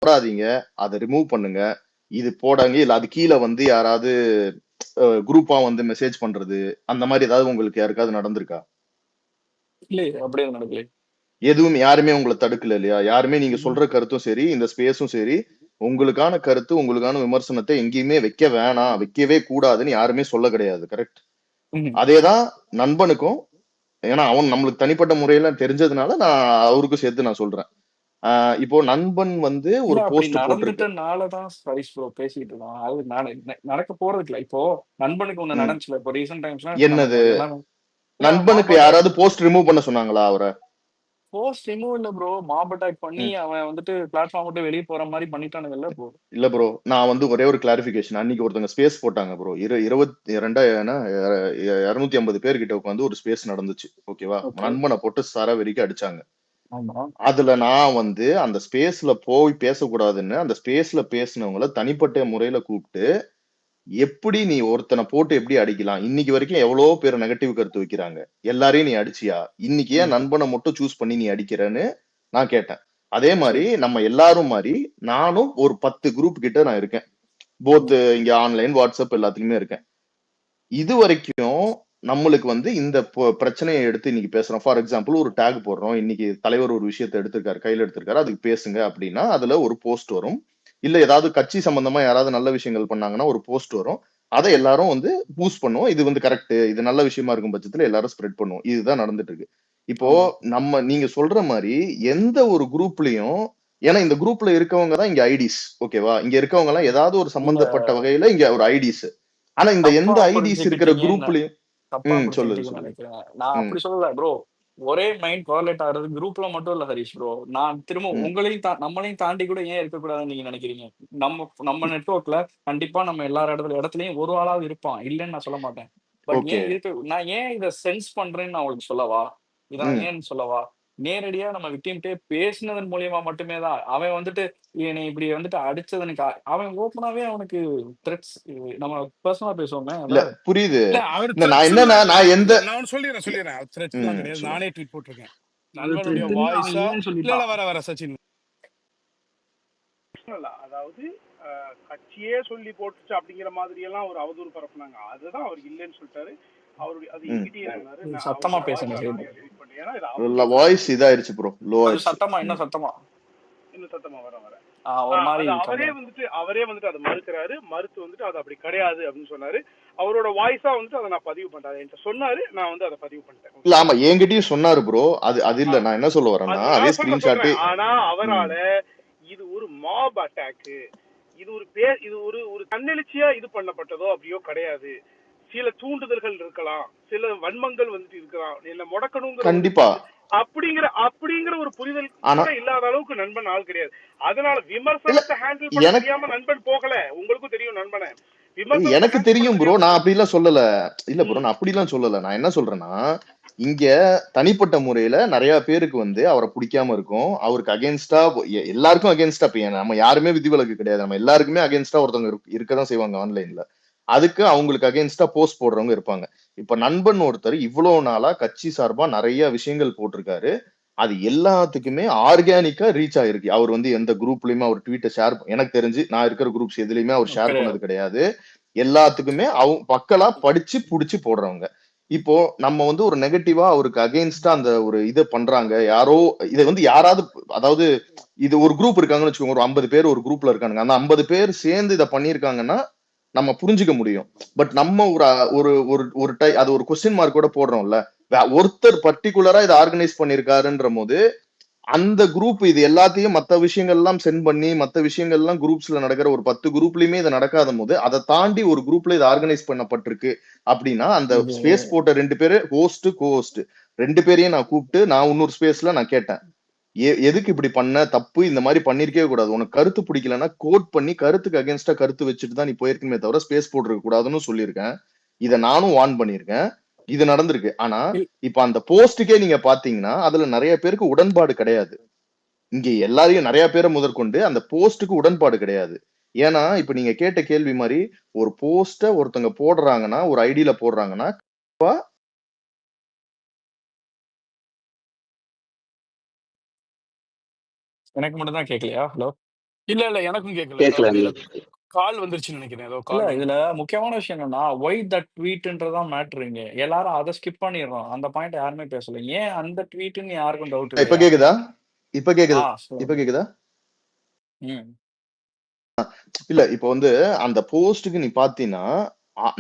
போடாதீங்க. அத ரிமூவ் பண்ணுங்க. இது போடாங்க. இல்ல அது கீழ வந்து யாராவது குரூப்பா வந்து மெசேஜ் பண்றது, அந்த மாரி ஏதாவது உங்களுக்கு யாருக்காவது நடந்திருக்கா? இல்லையே, அப்படி எதுவும் நடக்கலையே. எதுவும் யாருமே உங்கள தடுக்கல இல்லையா? யாருமே நீங்க ம்ஹ்ம். சொல்ற கருத்தும் சரி, இந்த ஸ்பேஸும் சரி, உங்களுக்கான கருத்து, உங்களுக்கான விமர்சனத்த எங்கேயுமே வைக்க வேணாம், வைக்கவே கூடாதுன்னு யாருமே சொல்ல கிடையாது. கரெக்ட்? ம்ஹ்ம். அதே தான் நண்பனுக்கும். ஏன்னா, அவன் நம்மளுக்கு தனிப்பட்ட முறையில தெரிஞ்சதுனால, நான் அவருக்கும் சேர்த்து நான் சொல்றேன். ஆ இப்போ நண்பன் வந்து இல்ல ஒரு அப்படி போஸ்ட் போட்டிருக்கு. நடந்துட்டனால தான் சதீஷ் ப்ரோ பேசிட்டு இருக்கோம். அது நடக்க போறதுக்கு இல்ல. இப்போ நண்பனுக்கு ஒண்ணு ம். நடந்துச்சுல்ல. இப்போ ரீசென்ட் டைம்ஸ்னா இப்ப என்னது? நம்ம எல்லாமே மாப் நண்பனுக்கு அட்டாக். யாராவது போஸ்ட் ரிமூவ் பண்ண சொன்னாங்களா அவர? போஸ்ட் ரிமூவ் இல்ல ப்ரோ. மாப் அட்டாக் பண்ணி ம். அவன் வந்துட்டு பிளாட்ஃபார்ம் விட்டு வெளிய போற மாரி பண்ணிட்டானுங்கல்ல ப்ரோ. இல்ல ப்ரோ. நான் வந்து ஒரே ஒரு கிளாரிஃபிகேஷன். அன்னைக்கு ஒருத்தங்க ஸ்பேஸ் போட்டாங்க ப்ரோ. 22 என்ன 250 பேர் கிட்ட உட்கார்ந்து ஒரு ஸ்பேஸ் நடந்துச்சு. ஓகேவா? ஓகே. நண்பன போட்டு சரவெடிக்கு அடிச்சாங்க. ஆமா. அதுல நான் வந்து அந்த ஸ்பேஸ்ல போய் பேசக்கூடாதுன்னு, அந்த ஸ்பேஸ்ல பேசினவங்கள தனிப்பட்ட முறையில கூப்ட்டு, எப்படி நீ ஒருத்தன போட்டு எப்படி அடிக்கலாம்? இன்னைக்கு வரைக்கும் எவ்வளவோ பேர் நெகட்டிவ் கருத்து வைக்கிறாங்க. எல்லாரையும் நீ அடிச்சியா? இன்னைக்கு ஏன் ம். நண்பன மட்டும் சூஸ் பண்ணி நீ அடிக்கிறன்னு நான் கேட்டேன். அதே மாரி சரி. நம்ம எல்லாரும் மாரி நானும் ஒரு 10 குரூப் கிட்ட நான் இருக்கேன். போத் ம். இங்க ஆன்லைன், WhatsApp எல்லாத்துலயுமே இருக்கேன். இதுவரைக்கும் நம்மளுக்கு வந்து இந்த பிரச்சனைய எடுத்து இன்னைக்கு பேசுறோம். ஃபார் எக்ஸாம்பிள் ஒரு டாக் போடுறோம். இன்னைக்கு தலைவர் ஒரு விஷயத்த எடுத்திருக்காரு, கையில எடுத்திருக்காரு. அதுக்கு பேசுங்க அப்படின்னா, அதுல ஒரு போஸ்ட் வரும். இல்ல ஏதாவது கட்சி சம்பந்தமா யாராவது நல்ல விஷயங்கள் பண்ணாங்கன்னா, ஒரு போஸ்ட் வரும். அத எல்லாரும் வந்து பூஸ்ட் பண்ணுவோம். இது வந்து கரெக்ட். இது நல்ல விஷயமா இருக்கும் பட்சத்துல எல்லாரும் ஸ்ப்ரெட் பண்ணுவோம். இதுதான் நடந்துட்டு இருக்கு. இப்போ ஆமா. நீங்க சொல்ற மாரி எந்த ஒரு குரூப்லயும் ஏன்னா இந்த குரூப்ல இருக்கவங்க தான் இங்க ஐடிஸ். ஓகேவா? இங்க இருக்கவங்க எல்லாம் ஏதாவது ஒரு நீங்க சம்பந்தப்பட்ட வகையில இங்க ஒரு ஐடிஸ். ஆனா இந்த தப்பா எந்த ஐடிஸ் இருக்கிற புரிஞ்சுக்கிட்டீங்கன்னு குரூப்லயும் தப்பா சொல்லுது, புரிஞ்சுக்கிட்டீங்கன்னு சொல்லுது. நெனைக்கிறேன். நான் ம், அப்படி சொல்லல ப்ரோ. ஒரே மைண்ட் கோரிலேட் ஆகுறது குரூப்ல மட்டும் இல்ல ஹரிஷ் ப்ரோ. நான் திரும்ப ம். உங்களையும் நம்மளையும் தாண்டி கூட ஏன் இருக்கக்கூடாதுன்னு நீங்க நெனைக்கிறீங்க? நம்ம நம்ம நெட்வொர்க்ல கண்டிப்பா நம்ம எல்லார் இடத்துலயும் ஒரு ஆளாவது இருப்பான். இல்லன்னு நான் சொல்ல மாட்டேன். But okay. நான் ஏன் இத சென்ஸ் பண்றேன்னு நான் உங்களுக்கு சொல்லவா? இதான் ம். ஏன்னு சொல்லவா? நேரடியா நம்ம விக்டிம்ட்டயே பேசினதன் மூலியமா மட்டுமே தான். அவன் வந்துட்டு என்னைய இப்படி வந்துட்டு அடிச்சதுன்னு அவன் ஓப்பனாவே அவனுக்கு த்ரெட்ஸ் நம்ம பெர்சனலா பேசுவோமே இல்ல அதான். புரியுது. இல்ல அவர் இல்ல நான் என்னன்னா, த்ரெட்ஸ்லாம் நான் கிடையாது. எந்த நான் ஒண்ணு சொல்லிடுறேன் எ சொல்லிடுறேன். த்ரெட்ஸ்லாம் ம். கிடையாது. சொல்லுங்க. நானே ட்வீட் போட்டிருக்கேன். அது நண்பனுடைய த்ரெட்ன்னு அவன் வாய்ஸா இல்லன்னு இல்ல இல்ல சொல்லிட்டான். வர சச்சின். இல்ல அதாவது கட்சியே சொல்லி போட்டுச்சு அப்படிங்கிற மாதிரி எல்லாம் ஒரு அவதூறு பரப்புனாங்க. அதுதான் அவர் இல்லைன்னு சொல்லிட்டாரு. அவருடைய அது ம். என்கிட்டயே சொன்னாரு. நான் சத்தமா அவருடைய பேசுங்க வாய்ஸை சைடு. நான் ட்வீட் பண்ணேன். ஏன்னா இது அவதூறு. Voice இதாயிருச்சு bro. லோ கொஞ்சம் ஆயிருச்சு. சத்தமா, ம். இன்னும் சத்தமா. இன்னும் சத்தமா வர ஒரு மாரி அது கம்மியா. அவரே வந்துட்டு அதை மறுக்கிறாரு. மறுத்து வந்துட்டு அது அப்படி கிடையாது அப்படின்னு சொன்னாரு. அவரோட வாய்ஸா வந்துட்டு அதை நான் பதிவு பண்றேன். என்கிட்ட சொன்னாரு. நான் வந்து அதை பதிவு பண்ணிட்டேன். இல்ல ஓகேங்களா? ஆமா என்கிட்டயும் சொன்னாரு ப்ரோ. அது அது இல்ல. நான் என்ன சொல்ல வரேன்னா, அது அதே நான் ஸ்கிரீன்ஷாட். சொல்றேன். ஆனா ம். அவரால இது ஒரு மாப் அட்டாக், இது ஒரு இது ஒரு ஒரு தன்னெழுச்சியா இது பண்ணப்பட்டதோ அப்படியோ கிடையாது. சில தூண்டுதல்கள் இருக்கலாம், சில வன்மங்கள் வந்துட்டு இருக்கலாம், என்ன முடக்கணுங்கிற ஒரு கண்டிப்பா. அப்படிங்கிற ஒரு புரிதல் ஆனா கூட இல்லாத அளவுக்கு நண்பன் ஆள் கிடையாது. அதனால இல்ல விமர்சனத்தை ஹேண்டில் பண்ண எனக்கு தெரியாம நண்பன் போகல. உங்களுக்கும் தெரியும் நண்பனை. விமர்சனத்தை எனக்கு ஹேண்டில் பண்ண தெரியும் ப்ரோ. தெரியாம நான் அப்படிலாம் சொல்லல. இல்ல ப்ரோ. ம், நான் அப்படிலாம் சொல்லல. நான் என்ன சொல்றேன்னா, இங்க தனிப்பட்ட முறையில நெறைய பேருக்கு வந்து அவர புடிக்காம இருக்கும். அவருக்கு அகைன்ஸ்டா எல்லாருக்கும் அகைன்ஸ்டா இப்ப நம்ம யாருமே விதிவிலக்கு கிடையாது. நம்ம எல்லாருக்குமே அகைன்ஸ்டா ஒருத்தவங்க இருக்கதான் செய்வாங்க ஆன்லைன்ல. அதுக்கு அவங்களுக்கு அகைன்ஸ்டா போஸ்ட் போடுறவங்க இருப்பாங்க. இப்ப நண்பன் ஒருத்தர் இவ்வளவு நாளா கட்சி சார்பா நெறைய விஷயங்கள் போட்டிருக்காரு. அது எல்லாத்துக்குமே ஆர்கானிக்கா ரீச் ஆயிருக்கு. அவர் வந்து எந்த குரூப்லயுமே அவர் ட்வீட்ட எனக்கு தெரிஞ்சு நான் இருக்கிற குரூப்ஸ் எதுலயுமே அவர் ஷேர் பண்ணது கிடையாது. கிடையாது. எல்லாத்துக்குமே மக்களா படிச்சு புடிச்சு போடுறவங்க. இப்போ நம்ம வந்து ஒரு நெகட்டிவா அவருக்கு அகைன்ஸ்டா அந்த ஒரு இத பண்றாங்க. யாரோ இத வந்து யாராவது அதாவது இது ஒரு குரூப் இருக்காங்கன்னு வச்சுக்கோங்க. ஒரு 50 பேர் ஒரு குரூப்ல இருக்கானுங்க. அந்த 50 பேர் சேர்ந்து இத பண்ணியிருக்காங்கன்னா, நம்ம புரிஞ்சுக்க முடியும். பட் நம்ம ஒரு ஒரு ஒரு ஒரு அது ஒரு கொஸ்டின் மார்க் கூட போடுறோம்ல. ஒருத்தர் பர்ட்டிகுலரா இத ஆர்கனைஸ் பண்ணியிருக்காருன்றபோது, அந்த குரூப் இது எல்லாத்தையும் மத்த விஷயங்கள்லாம் சென்ட் பண்ணி, மத்த விஷயங்கள்லாம் குரூப்ஸ்ல நடக்கிற ஒரு 10 குரூப்லயுமே இது நடக்காதம்போது, அத தாண்டி ஒரு குரூப்ல இது ஆர்கனைஸ் பண்ணப்பட்டிருக்கு அப்டின்னா, அந்த இது ஸ்பேஸ் போட்ட 2 பேரு ஹோஸ்ட், கோ ஹோஸ்ட் 2 பேரையும் நான் கூப்ட்டு, நான் இன்னொரு ஸ்பேஸ்ல நான் கேட்டேன். எதுக்கு இப்படி பண்ண? தப்பு. இந்த மாரி பண்ணியிருக்கவே கூடாது. உனக்கு கருத்து பிடிக்கலன்னா, கோட் பண்ணி கருத்துக்கு அகைன்ஸ்டா கருத்து வச்சுட்டு தான் நீ போயிருக்கணுமே தவிர, ஸ்பேஸ் போட்டுருக்க கூடாதுன்னு சொல்லியிருக்கேன். இத நானும் வார்ன் பண்ணியிருக்கேன். இது நடந்திருக்கு. ஆனா, இல் இப்ப அந்த போஸ்ட்டுக்கே நீங்க பார்த்தீங்கன்னா, அதுல நெறைய பேருக்கு உடன்பாடு கிடையாது. இங்க எல்லாரையும் நெறைய பேர முதற்கொண்டு அந்த போஸ்ட்டுக்கு உடன்பாடு கிடையாது. ஏன்னா, இப்ப நீங்க கேட்ட கேள்வி மாரி, ஒரு போஸ்ட்ட ஒருத்தவங்க போடுறாங்கன்னா, ஒரு ஐடில போடுறாங்கன்னா, கண்டிப்பா எனக்கு மட்டும் தான் கேட்கலையா? ஹலோ? இல்ல இல்ல எனக்கும் கேட்கல. கேட்கல இதுல கால் வந்துருச்சுன்னு நினைக்கிறேன். ஏதோ இல்ல கால் வந்து இதுல முக்கியமான விஷயம் என்னன்னா ஒய் தட் ட்வீட்ன்றதான் மேட்ருங்க. எல்லாரும் அதை ஸ்கிப் பண்ணிடுறோம். அந்த பாயிண்ட் யாருமே பேசல. ஏன் அந்த ட்வீட்னு யாருக்கும் டவுட் இப்ப இல்லையா? கேக்குதா? இப்ப கேக்குதா? இப்ப சொல்லுங்க. கேக்குதா? ம் இல்ல இப்ப வந்து அந்த போஸ்டுக்கு நீ பாத்தீங்கன்னா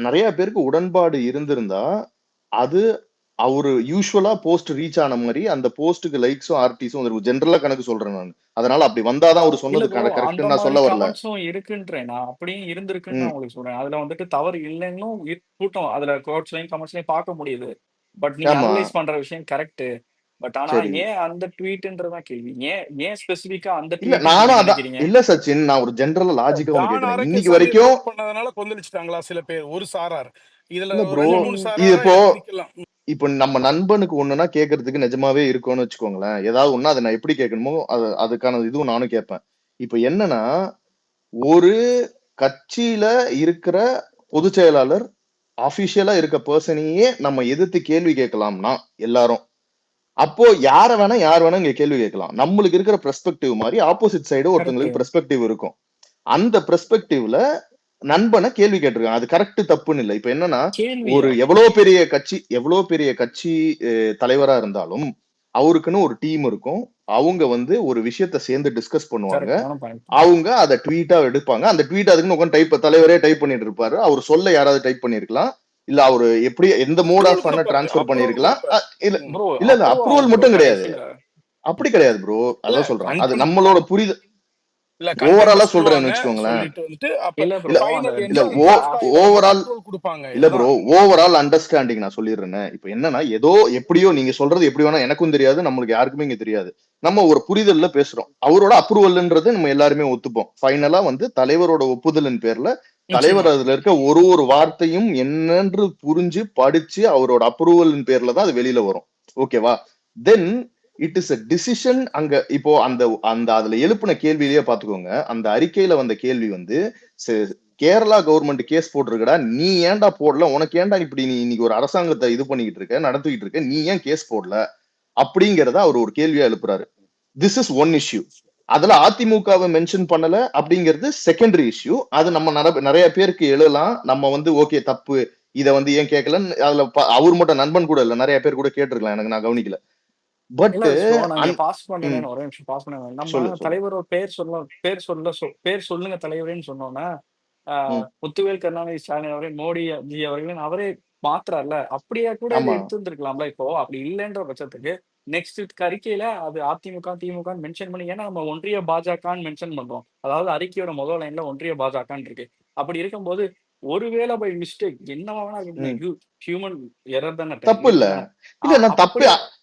நிறைய பேருக்கு உடன்பாடு இருந்திருந்தா அது அவரு யூஸ்வலா போஸ்ட் ரீச் ஆன மாதிரி அந்த போஸ்டுக்கு லைக்ஸும் ஆர்டிஸும் வந்துருக்கும். ஜென்ரலா கணக்கு சொல்றேன் நான். அதனால அப்படி வந்தாதான் அவரு இல்ல சொன்னது ப்ரோ, அந்த கரெக்ட்னு நான் மாதிரி சொல்ல வரல. கமெண்ட்ஸும் இருக்குன்றேன். நான் அப்படியும் இருந்திருக்குன்னு நான் ம். உங்களுக்கு சொல்றேன். அதுல வந்துட்டு தவறு இல்லைன்னும் கூட்டம் அதுல கோட்ஸ்லயும் கமெண்ட்ஸ்லயும் பார்க்க முடியுது. பட் நீங்க ஆமா. அனலைஸ் பண்ற விஷயம் கரெக்ட். பட் ஆனா சரி. ஏன் அந்த ட்வீட்ன்றதான் கேள்வி. ஏன் ஏன் ஸ்பெசிபிக்கா அந்த இல்ல ட்வீட் நானும் நீங்க அதான் நினைக்கிறீங்க? இல்ல சச்சின், நான் ஒரு ஜென்ரலா லாஜிக்கா ஒண்ணு ஜான் கேக்குறேன். இன்னைக்கு ஆரோக்கியசாமியை வரைக்கும் கோட் பண்ணதுனால கொந்தளிச்சிட்டாங்களா சில பேர், ஒரு சாரார். இதுல இல்ல ஒரு ப்ரோ, 2 3 இது சாராரா இப்போ இதை பிரிக்கலாம். இப்ப நம்ம நண்பனுக்கு ஒண்ணுன்னா கேட்கறதுக்கு நிஜமாவே இருக்கும்னு வச்சுக்கோங்களேன். ஏதாவது ஒண்ணு அதை நான் எப்படி கேட்கணுமோ அதுக்கான இதுவும் நானும் கேட்பேன். இப்ப என்னன்னா, ஒரு கட்சியில இருக்கிற பொதுச் செயலாளர் அபிஷியலா இருக்க பர்சனையே நம்ம எதிர்த்து கேள்வி கேட்கலாம்னா எல்லாரும், அப்போ யார் வேணா இங்க கேள்வி கேட்கலாம். நம்மளுக்கு இருக்கிற பெர்ஸ்பெக்டிவ் மாதிரி ஆப்போசிட் சைடு கரெக்ட். ஒருத்தங்களுக்கு பெர்ஸ்பெக்டிவ் இருக்கும். அந்த பெர்ஸ்பெக்டிவ்ல நண்பனை கேள்வி கேட்டிருக்காங்க. அது கரெக்ட் தப்புன்னு இல்லை. இப்ப என்னன்னா, ஒரு கேள்வியா? எவ்வளவு பெரிய கட்சி தலைவரா இருந்தாலும் அவருக்குன்னு ஒரு டீம் இருக்கும். அவங்க வந்து ஒரு விஷயத்த சேர்ந்து டிஸ்கஸ் பண்ணுவாங்க. கரெக்டான பாயிண்ட். அவங்க அதை ட்வீட்டா எடுப்பாங்க. அந்த ட்வீட் அதுக்குன்னு உட்காந்து தலைவரே டைப் பண்ணிட்டு இருப்பாரு. அவர் சொல்ல யாராவது டைப் பண்ணிருக்கலாம். இல்ல அவரு எப்படி எந்த மோட் அப்ரூவல் ஆஃப் பண்ண கொடுப்பாரு, டிரான்ஸ்பர் அப்ரூவல் பண்ணிருக்கலாம். கொடுப்பாரு. இல்ல ப்ரோ இல்ல இல்ல அப்ரூவ் அப்ரூவல் ஆகும் ப்ரோ மட்டும் கிடையாது. கடைசியில. அப்படி கிடையாது ப்ரோ. இல்ல அதான் சொல்றேன். அது கண்டென்ட் நம்மளோட புரிதல் இல்ல ஓவராலா கண்டென்ட் சொல்றேன்னு சொல்லுவாங்க, வச்சுக்கோங்களேன். சொல்லிட்டு வந்துட்டு அப்ப இல்ல ப்ரோ இல்ல அந்த ஃபைனல் இல்ல எண்ட்ல டிராஃப்ட் ஆயிடும் போது ஓவரால் அப்ரூவல் கொடுப்பாங்க. இல்ல ப்ரோ, இதுதான். ஓவரால் அண்டர்ஸ்டாண்டிங் நான் சொல்லிடுறேன். இப்ப என்னன்னா, ஏதோ எப்படியோ நீங்க சொல்றது எப்படி வேணா எனக்கும் தெரியாது, நம்மளுக்கு யாருக்குமே இங்க தெரியாது. நம்ம ஒரு புரிதல்ல பேசுறோம். அவரோட அப்ரூவல்ன்றது நம்ம எல்லாருமே ஒத்துப்போம். ஃபைனலா வந்து தலைவரோட ஒப்புதலின் பேர்ல தலைவர் நிச்சயமா. அதுல இருக்க ஒரு ஒரு வார்த்தையும் என்னன்னு புரிஞ்சு படிச்சு அவரோட அப்ரூவலின் பேர்ல தான் அது வெளியில வரும். ஓகேவா? Then it is a decision. அங்க இப்போ அந்த அந்த அதுல எழுப்பின கேள்வியிலேயே பாத்துக்கோங்க. அந்த அறிக்கையில வந்த கேள்வி வந்து கேரளா கவர்மெண்ட் கேஸ் போட்டிருக்கடா, நீ ஏன்டா போடல, உனக்கு ஏன்டா இப்படி நீ இன்னைக்கு ஒரு அரசாங்கத்தை இது பண்ணிக்கிட்டு இருக்க, நடத்திக்கிட்டு இருக்க, நீ ஏன் கேஸ் போடல அப்படிங்கறத அவர் ஒரு கேள்வியா எழுப்புறாரு. This is one issue. அதுல அதிமுகவை மென்ஷன் பண்ணல அப்படிங்கிறது செகண்டரி இஷ்யூ. அது நம்ம நிறைய பேருக்கு எழலாம். நம்ம வந்து ஓகே தப்பு, இதை வந்து ஏன் கேட்கலன்னு அதுல அவர் மட்டும் நண்பன் கூட இல்ல, நிறைய பேர் கூட கேட்டிருக்கலாம், எனக்கு நான் கவனிக்கல. பட் இல்ல ப்ரோ, நான் இங்க பாஸ் பண்ணேன்னு ஒரே நிமிஷம் பாஸ் பண்ண. நம்ம சொல்லு சொல்லு. தலைவரோட பேர் சொல்லுங்க தலைவரேன்னு சொன்னோன்னா ம். முத்துவேல் கருணாநிதி ஸ்டாலின் அவரே, மோடி ஜி அவர்களையும் அவரே மாத்துறாருல. அப்படியே கூட இதை ஆமா. எடுத்து இருந்திருக்கலாம்ல. இப்போ அப்படி இல்லைன்ற பட்சத்துக்கு நெக்ஸ்ட் அறிக்கையில அது அதிமுக திமுக மென்ஷன் பண்ணி, ஏன்னா நம்ம ஒன்றிய பாஜகன்னு மென்ஷன் பண்றோம். அதாவது அறிக்கையோட முதல் லைன்ல ஒன்றிய பாஜகன்னு இருக்கு. அப்படி இருக்கும்போது ஒருவேளை பை மிஸ்டேக் என்னவா வேணா இருக்கட்டும், ஹியூமன் எரர் தானே, தப்பு இல்ல. இருக்குதானே. இல்ல நான் தப்பு அப்படி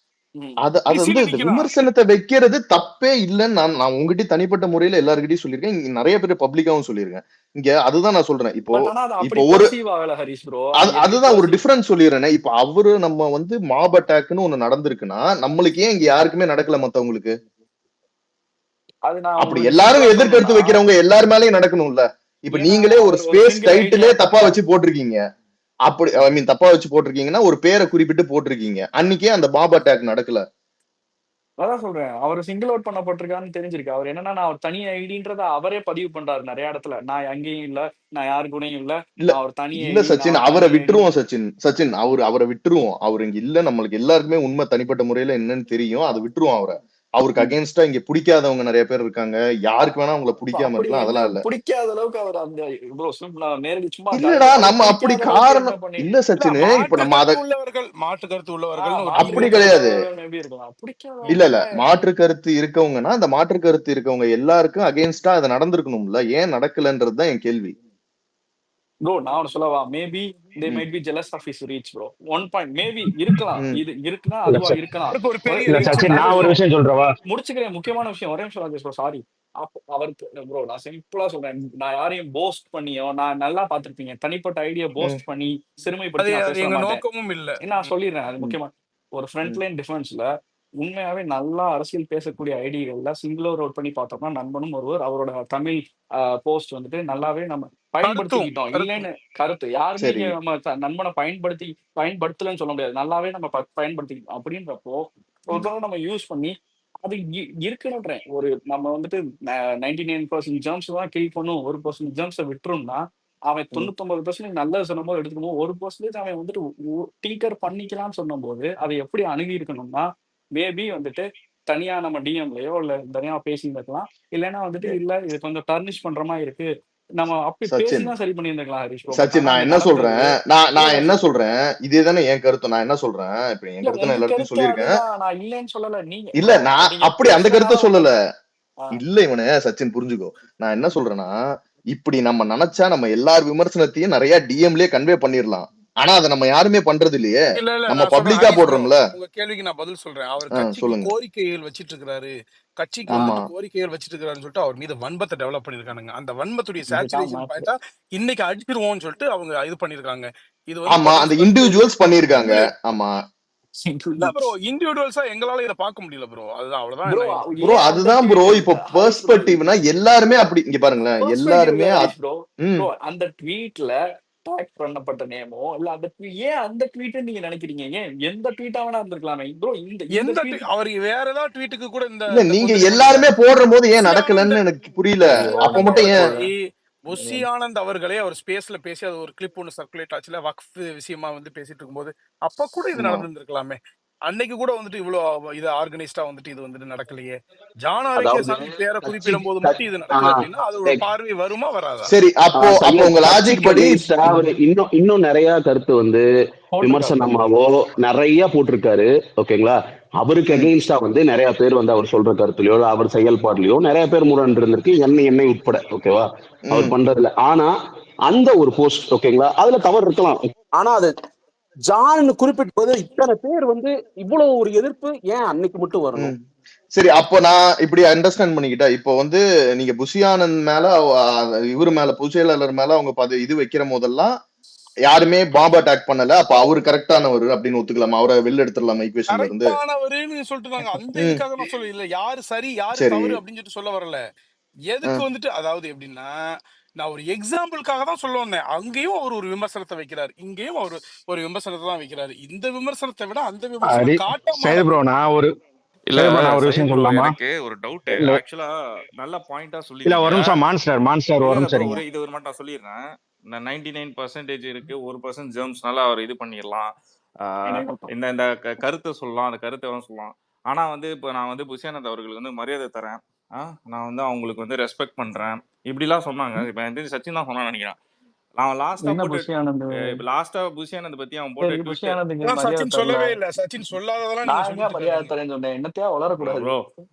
அது அது வந்து பிசில இந்த நிக்கலாம். விமர்சனத்தை வைக்கிறது தப்பே இல்லைன்னு நான் உங்ககிட்ட தனிப்பட்ட முறையில எல்லாருக்கிட்டையும் சொல்லியிருக்கேன். இங்க நிறைய பேர் பப்ளிக்காவும் சொல்லியிருக்கேன். இங்க அதுதான் நான் சொல்றேன். இப்போ பட் ஆனா அது அப்படி இப்போ ஒரு பெர்சீவ் ஆகல ஹரிஷ் ப்ரோ. அது எப்படி அதுதான் ஒரு பெர்சீவ்? டிஃபரன்ஸ் சொல்லிடுறேன். இப்ப அவரு நம்ம வந்து மாப் அட்டாக்னு ஒண்ணு நடந்திருக்குன்னா நம்மளுக்கு ஏன் இங்க யாருக்குமே நடக்கல மத்தவங்களுக்கு? அது நான் அப்படி உங்களுக்கு எல்லாரும் சிம்பிளா எதிர்கருத்து சொல்லணும்னா, வைக்கிறவங்க எல்லார் மேலயும் நடக்கணும்ல. இப்ப ஏன்னா நீங்களே ஒரு அவர் ஒரு ஸ்பேஸ் சிங்கிள் டைட்டிலே ஐடியா. தப்பா வச்சு போட்டிருக்கீங்க. அப்படி ஐ மீன் தப்பா வச்சு போட்டிருக்கீங்கன்னா ஒரு பேரை குறிப்பிட்டு போட்டிருக்கீங்க. அன்னைக்கே அந்த மாப் அட்டாக் நடக்கல. அதான் சொல்றேன், அவர் சிங்கிள் அவுட் பண்ணப்பட்டிருக்காருன்னு தெரிஞ்சிருக்கு. அவர் என்னன்னா, நான் ஒரு தனி ஐடின்றத அவரே பதிவு பண்றாரு நிறைய இடத்துல. நான் அங்கேயும் இல்ல, நான் யாரு கூடயும் இல்ல, இல்ல நான் ஒரு தனி இல்ல ஐடி, சச்சின், நான் ஒரு அவரை தனி ஐடி. விட்டுருவோம் சச்சின். சச்சின் அவரை விட்டுருவோம். அவர் இங்க இல்ல, நம்மளுக்கு எல்லாருக்குமே உண்மை தனிப்பட்ட முறையில என்னன்னு தெரியும். அதை விட்டுருவோம் அவரை. அவருக்கு அகைன்ஸ்டா இங்க பிடிக்காதவங்க நிறைய பேர் இருக்காங்க. யாருக்கு வேணா அவங்கள பிடிக்காம அப்படி இருக்கலாம், என்ன அதெல்லாம் இல்ல. பிடிக்காத அளவுக்கு அவர் அந்த ப்ரோ நான் நேரடி சும்மா இல்லடா, அவர் நம்ம அப்படி பிடிக்காத அளவுக்கு என்ன காரணம் பண்ணி? இல்ல இல்ல சச்சின். இப்ப மாற்று நம்ம கருத்து அதை உள்ளவர்கள், மாற்று கருத்து உள்ளவர்கள்னு ஒரு டீம் அப்படி மாற்று இருக்காங்க. கிடையாது. கருத்து எப்படி இருக்கலாம்? இல்ல பிடிக்காதவங்க மாற்று கருத்து இருக்கவங்கன்னா அந்த மாற்று கருத்து இருக்கவங்க எல்லாருக்கும் அகைன்ஸ்டா அதை நடந்திருக்கணும்ல. ஏன் நடக்கலன்றதுதான் என் கேள்வி. ப்ரோ நான் ஒன்னு சொல்லவா? Maybe they um, might be jealous of his reach bro. One point maybe இருக்கலாம். ம், இது இருக்குன்னா இல்ல அதுவா சார், இருக்கலாம். அவருக்கு ஒரு பெரிய இல்ல ரீச் சச்சின், இருக்கு. நான் ஒரு விஷயம் சொல்றவா? முடிச்சுக்கிறேன். முக்கியமான விஷயம் ஒரே நிமிஷம் ராஜேஷ் ப்ரோ, சாரி. அவருக்கு ப்ரோ நான் சிம்பிளா சொல்றேன். நான் யாரையும் போஸ்ட் பண்ணியோ, நான் நல்லா பார்த்திருப்பீங்க, தனிப்பட்ட ஐடியா ம், போஸ்ட் பண்ணி அது சிறுமைப்படுத்தி நான் அது பேச எங்க மாட்டேன். நோக்கமும் இல்ல. நான் சொல்லிடுறேன். அது ம், முக்கியமா ஒரு ஃப்ரண்ட் ம், லைன் டிஃபென்ஸ்ல உண்மையாவே நல்லா அரசியல் பேசக்கூடிய ஐடிகள்ல சிங்கிள் அவுட் பண்ணி பார்த்தோம்னா நண்பனும் ஒருவர். அவரோட தமிழ் போஸ்ட் வந்துட்டு நல்லாவே நம்ம கருத்தும் பயன்படுத்திக்கிட்டோம். கருத்தும் இல்லைன்னு கருத்து யாருமே சரி. இங்க நம்ம நண்பனை பயன்படுத்தலன்னு சொல்ல முடியாது. நல்லாவே நம்ம பயன்படுத்திக்கிட்டோம். அப்படின்றப்போ ஒரு தடவை நம்ம யூஸ் பண்ணி அது இருக்குன்றேன். ஒரு நம்ம வந்துட்டு 99% ஜெர்ம்ஸ் தான் கில் பண்ணும். 1% ஜெர்ம்ஸ விட்டுரும்னா, அவன் 99% நல்லது சொன்னபோது எடுத்துக்கும்போது 1% அவன் வந்துட்டு டிங்கர் பண்ணிக்கலாம்னு சொன்னபோது, அதை எப்படி அணுகி இருக்கணும்னா, மேபி வந்துட்டு தனியா நம்ம டிஎம்லயோ இல்ல தனியா பேசியிருந்திருக்கலாம். இல்லன்னா வந்துட்டு இல்ல இது கொஞ்சம் டர்னிஷ் பண்ற மாரி இருக்கு. நம்ம அப்படி பேசி சச்சின் தான் சரி பண்ணியிருந்திருக்கலாம் ஹரிஷ் ப்ரோ. பட் சச்சின் ஆனா நான் அங்க என்ன நடந்தது சொல்றேன் நான் நான் இல்ல என்ன சொல்றேன் இதே தானே என் கருத்து. நான் என்ன சொல்றேன் இப்ப என் இல்ல கருத்து நான் உங்க எல்லாருக்கும் கருத்து சொல்லியிருக்கேன். அதுதான். நான் இல்லைன்னு சொல்லல. நீங்க இல்ல ப்ரோ நான் நீங்க அப்படி அந்த கருத்தை பேசுனனால சொல்லல. ஆ. இல்ல இவனே சச்சின் புரிஞ்சுக்கோ. நான் என்ன சொல்றேன்னா இப்படி நம்ம நினைச்சா நம்ம எல்லார் விமர்சனத்தையும் நிறைய டிஎம்லயே கன்வே பண்ணிடலாம். ஆனா அதை நம்ம யாருமே பண்றது இல்லையே. இல்ல இல்ல நம்ம நான் சொல்றேன் பப்ளிக்கா ஹரிஷ் ப்ரோ, போடுறோம்ல. உங்க கேள்விக்கு நான் பதில் சொல்றேன். அவர் கட்சிக்கு சொல்லுங்க. கோரிக்கைகள் வச்சிட்டு இருக்கிறாரு, கட்சிக்கு ஆமா வந்துட்டு கோரிக்கைகள் வச்சிட்டு இருக்காருன்னு சொல்லிட்டு அவர் மீது வன்மத்தை டெவலப் பண்ணிருக்கானுங்க. அந்த வன்மத்துடைய இதுதான் சேச்சுரேஷன் மேட்ரு. பாயிண்டா இன்னைக்கு அடிச்சிருவோம்னு சொல்லிட்டு அவங்க இது பண்ணிருக்காங்க. இது வந்து ஆமா அந்த தொடர்ந்து இண்டிவிஜுவல்ஸ் பண்ணிருக்காங்க. ஆமா இல்ல ப்ரோ, இண்டிவிஜுவல்ஸா எங்களால இதை பார்க்க முடியல ப்ரோ. அதுதான் அவ்வளவுதான். ப்ரோ ப்ரோ ஏன் அந்த அதுதான் ப்ரோ. ட்வீட் இப்போ ஹரிஷ் ப்ரோ பெர்ஸ்பெக்டிவ்னா எல்லாருமே அப்படி இங்க பாருங்களேன். பெர்ஸ்பெக்டிவ் எல்லாருமே ஹரிஷ் ப்ரோ ம் ப்ரோ அந்த ட்வீட்ல டேக் பண்ணப்பட்ட நேமோ இல்ல அந்த ஏன் அந்த ட்வீட் நீங்க நினைக்கிறீங்க? ஏன் எந்த ட்வீட்டா வேணா இருந்திருக்கலாமே ப்ரோ. இந்த இந்த எந்த ட்வீட் அவர் வேற ஏதாவது ட்வீட்டுக்கு கூட இந்த இல்ல இந்த நீங்க கொந்தளிப்பை எல்லாருமே கொடுக்குறாரு. போடுற போது ஏன் புஷி நடக்கலன்னு ஆனந்த் எனக்கு புரியல. புஷி அப்ப ஆனந்த் மட்டும் ஏன் அவர்களே புஷி ஆனந்த் அவர்களே அவர் ஸ்பேஸ்ல பேசி அது ஒரு கிளிப் ஒன்று சர்க்குலேட் ஆச்சுல, வக்ஃப் விஷயமா வந்து பேசிட்டு இருக்கும்போது அப்ப கூட இது ஆமா நடந்திருந்திருக்கலாமே. அன்னைக்கு கூட வந்துட்டு இவ்வளவு இது ஆர்கனைஸ்டா வந்துட்டு இது வந்துட்டு நடக்கலையே. ஜான் அதாவது ஆரோக்கியசாமி பேரை கட்சி குறிப்பிடும் போது மட்டும் இது நடக்குது அப்படின்னா அதோட கட்- பார்வை வருமா வராதா? சரி. அப்போ அப்போ சையத் உங்க லாஜிக் கட்சிக்கு படி எகெயின்ஸ்டா அவர் இன்னும் இன்னும் நிறைய கருத்து வந்து போட்டிருக்காரு ப்ரோ. விமர்சனமாவோ நிறைய போட்டிருக்காரு. ஓகேங்களா? அவருக்கு ம் எகெயின்ஸ்டா வந்து நிறைய பேர் வந்து அவர் சொல்ற கருத்துலயோ இல்ல அவர் செயல்பாடுலயோ நிறைய பேர் முரண் இருந்திருக்கு, என்னை உட்பட. ஓகேவா? அவர் ம் பண்றதுல ஆனா அந்த ஒரு போஸ்ட், ஓகேங்களா, அதுல தவறு இருக்கலாம். ஆனா அது ஜான் குறிப்பிட்ட போது இத்தனை பேர் வந்து இவ்வளவு ஒரு எதிர்ப்பு ஏன் அன்னைக்கு மட்டும் வரணும்? ம் சரி. அப்போ நான் இப்படி அண்டர்ஸ்டாண்ட் பண்ணிக்கிட்டேன். இப்போ வந்து நீங்க புஷியானந்த் மேல இவரு மேல பொதுச் செயலாளர் மேல அவங்க இது வைக்கிற போதெல்லாம் யாருமே பாம்பு அட்டாக் பண்ணல. அப்ப அவரு கரெக்டானவர் அப்படின்னு ஒத்துக்கலாமா? அவரை வெளில எடுத்துடலாமா ஈக்குவேஷன்ல இருந்து? கரெக்டானவருன்னு சொல்லிட்டு நாங்க அந்த ம் இதுக்காக நான் சொல்ல இல்ல, யாரு சரி யாரு சரி. தவறு அப்படின்னு சொல்லிட்டு சொல்ல வரல. எதுக்கு வந்துட்டு அதாவது எப்படின்னா, நான் ஒரு எக்ஸாம்பிளுக்காக தான் சொல்ல வந்தேன். அங்கேயும் அவர் ஒரு விமர்சனத்தை வைக்கிறாரு, இங்கேயும் அவர் ஒரு விமர்சனத்தை தான் வைக்கிறாரு. இந்த விமர்சனத்தை விட அந்த விமர்சனம் சரி ப்ரோ, காட்டமானது. நான் ஒரு இல்ல விஷயம் சையத் ப்ரோ, சொல்லலாமா? எனக்கு ஒரு டவுட். இல்ல ஆக்சுவலா நல்ல பாயிண்டா இல்ல சொல்லிருக்கீங்க. ஒரு நிமிஷம் மான்ஸ்டர் இல்ல ஒரு இல்ல நிமிஷம் ப்ரோ, இருங்க. இது ஒரு மட்டும் நான் சொல்லிடுறேன். 99% இருக்கு, 1% ஜெர்ம்ஸ்னால அவர் இது பண்ணிடலாம். இந்த இந்த கருத்தை சொல்லலாம், அந்த கருத்தை சொல்லலாம். ஆனா வந்து இப்போ நான் வந்து புஷியானந்த் அவர்களுக்கு வந்து மரியாதை தரேன். நான் வந்து அவங்களுக்கு வந்து ரெஸ்பெக்ட் பண்றேன் இப்படிலாம் சொன்னாங்க. இப்போ எனக்கு சச்சின் தான் சொன்னான்னு நினைக்கிறேன். நான் லாஸ்டா என்ன போட்டு புஷி ஆனந்த்? இப்போ லாஸ்டா புஷியானந்த் பத்தி அவன் போட்ட சரி புஷி ட்விட்டர் ஆனந்த் அதான் மரியாதை சச்சின் தரல. சொல்லவே இல்ல. சச்சின் சொல்லாததெல்லாம் நீங்க நான் எங்க சொல்லிட்டு மரியாதை இருக்காதீங்க. தரேன்னு சொன்னேன்? என்னத்தையா வளரக்கூடாது. ப்ரோ.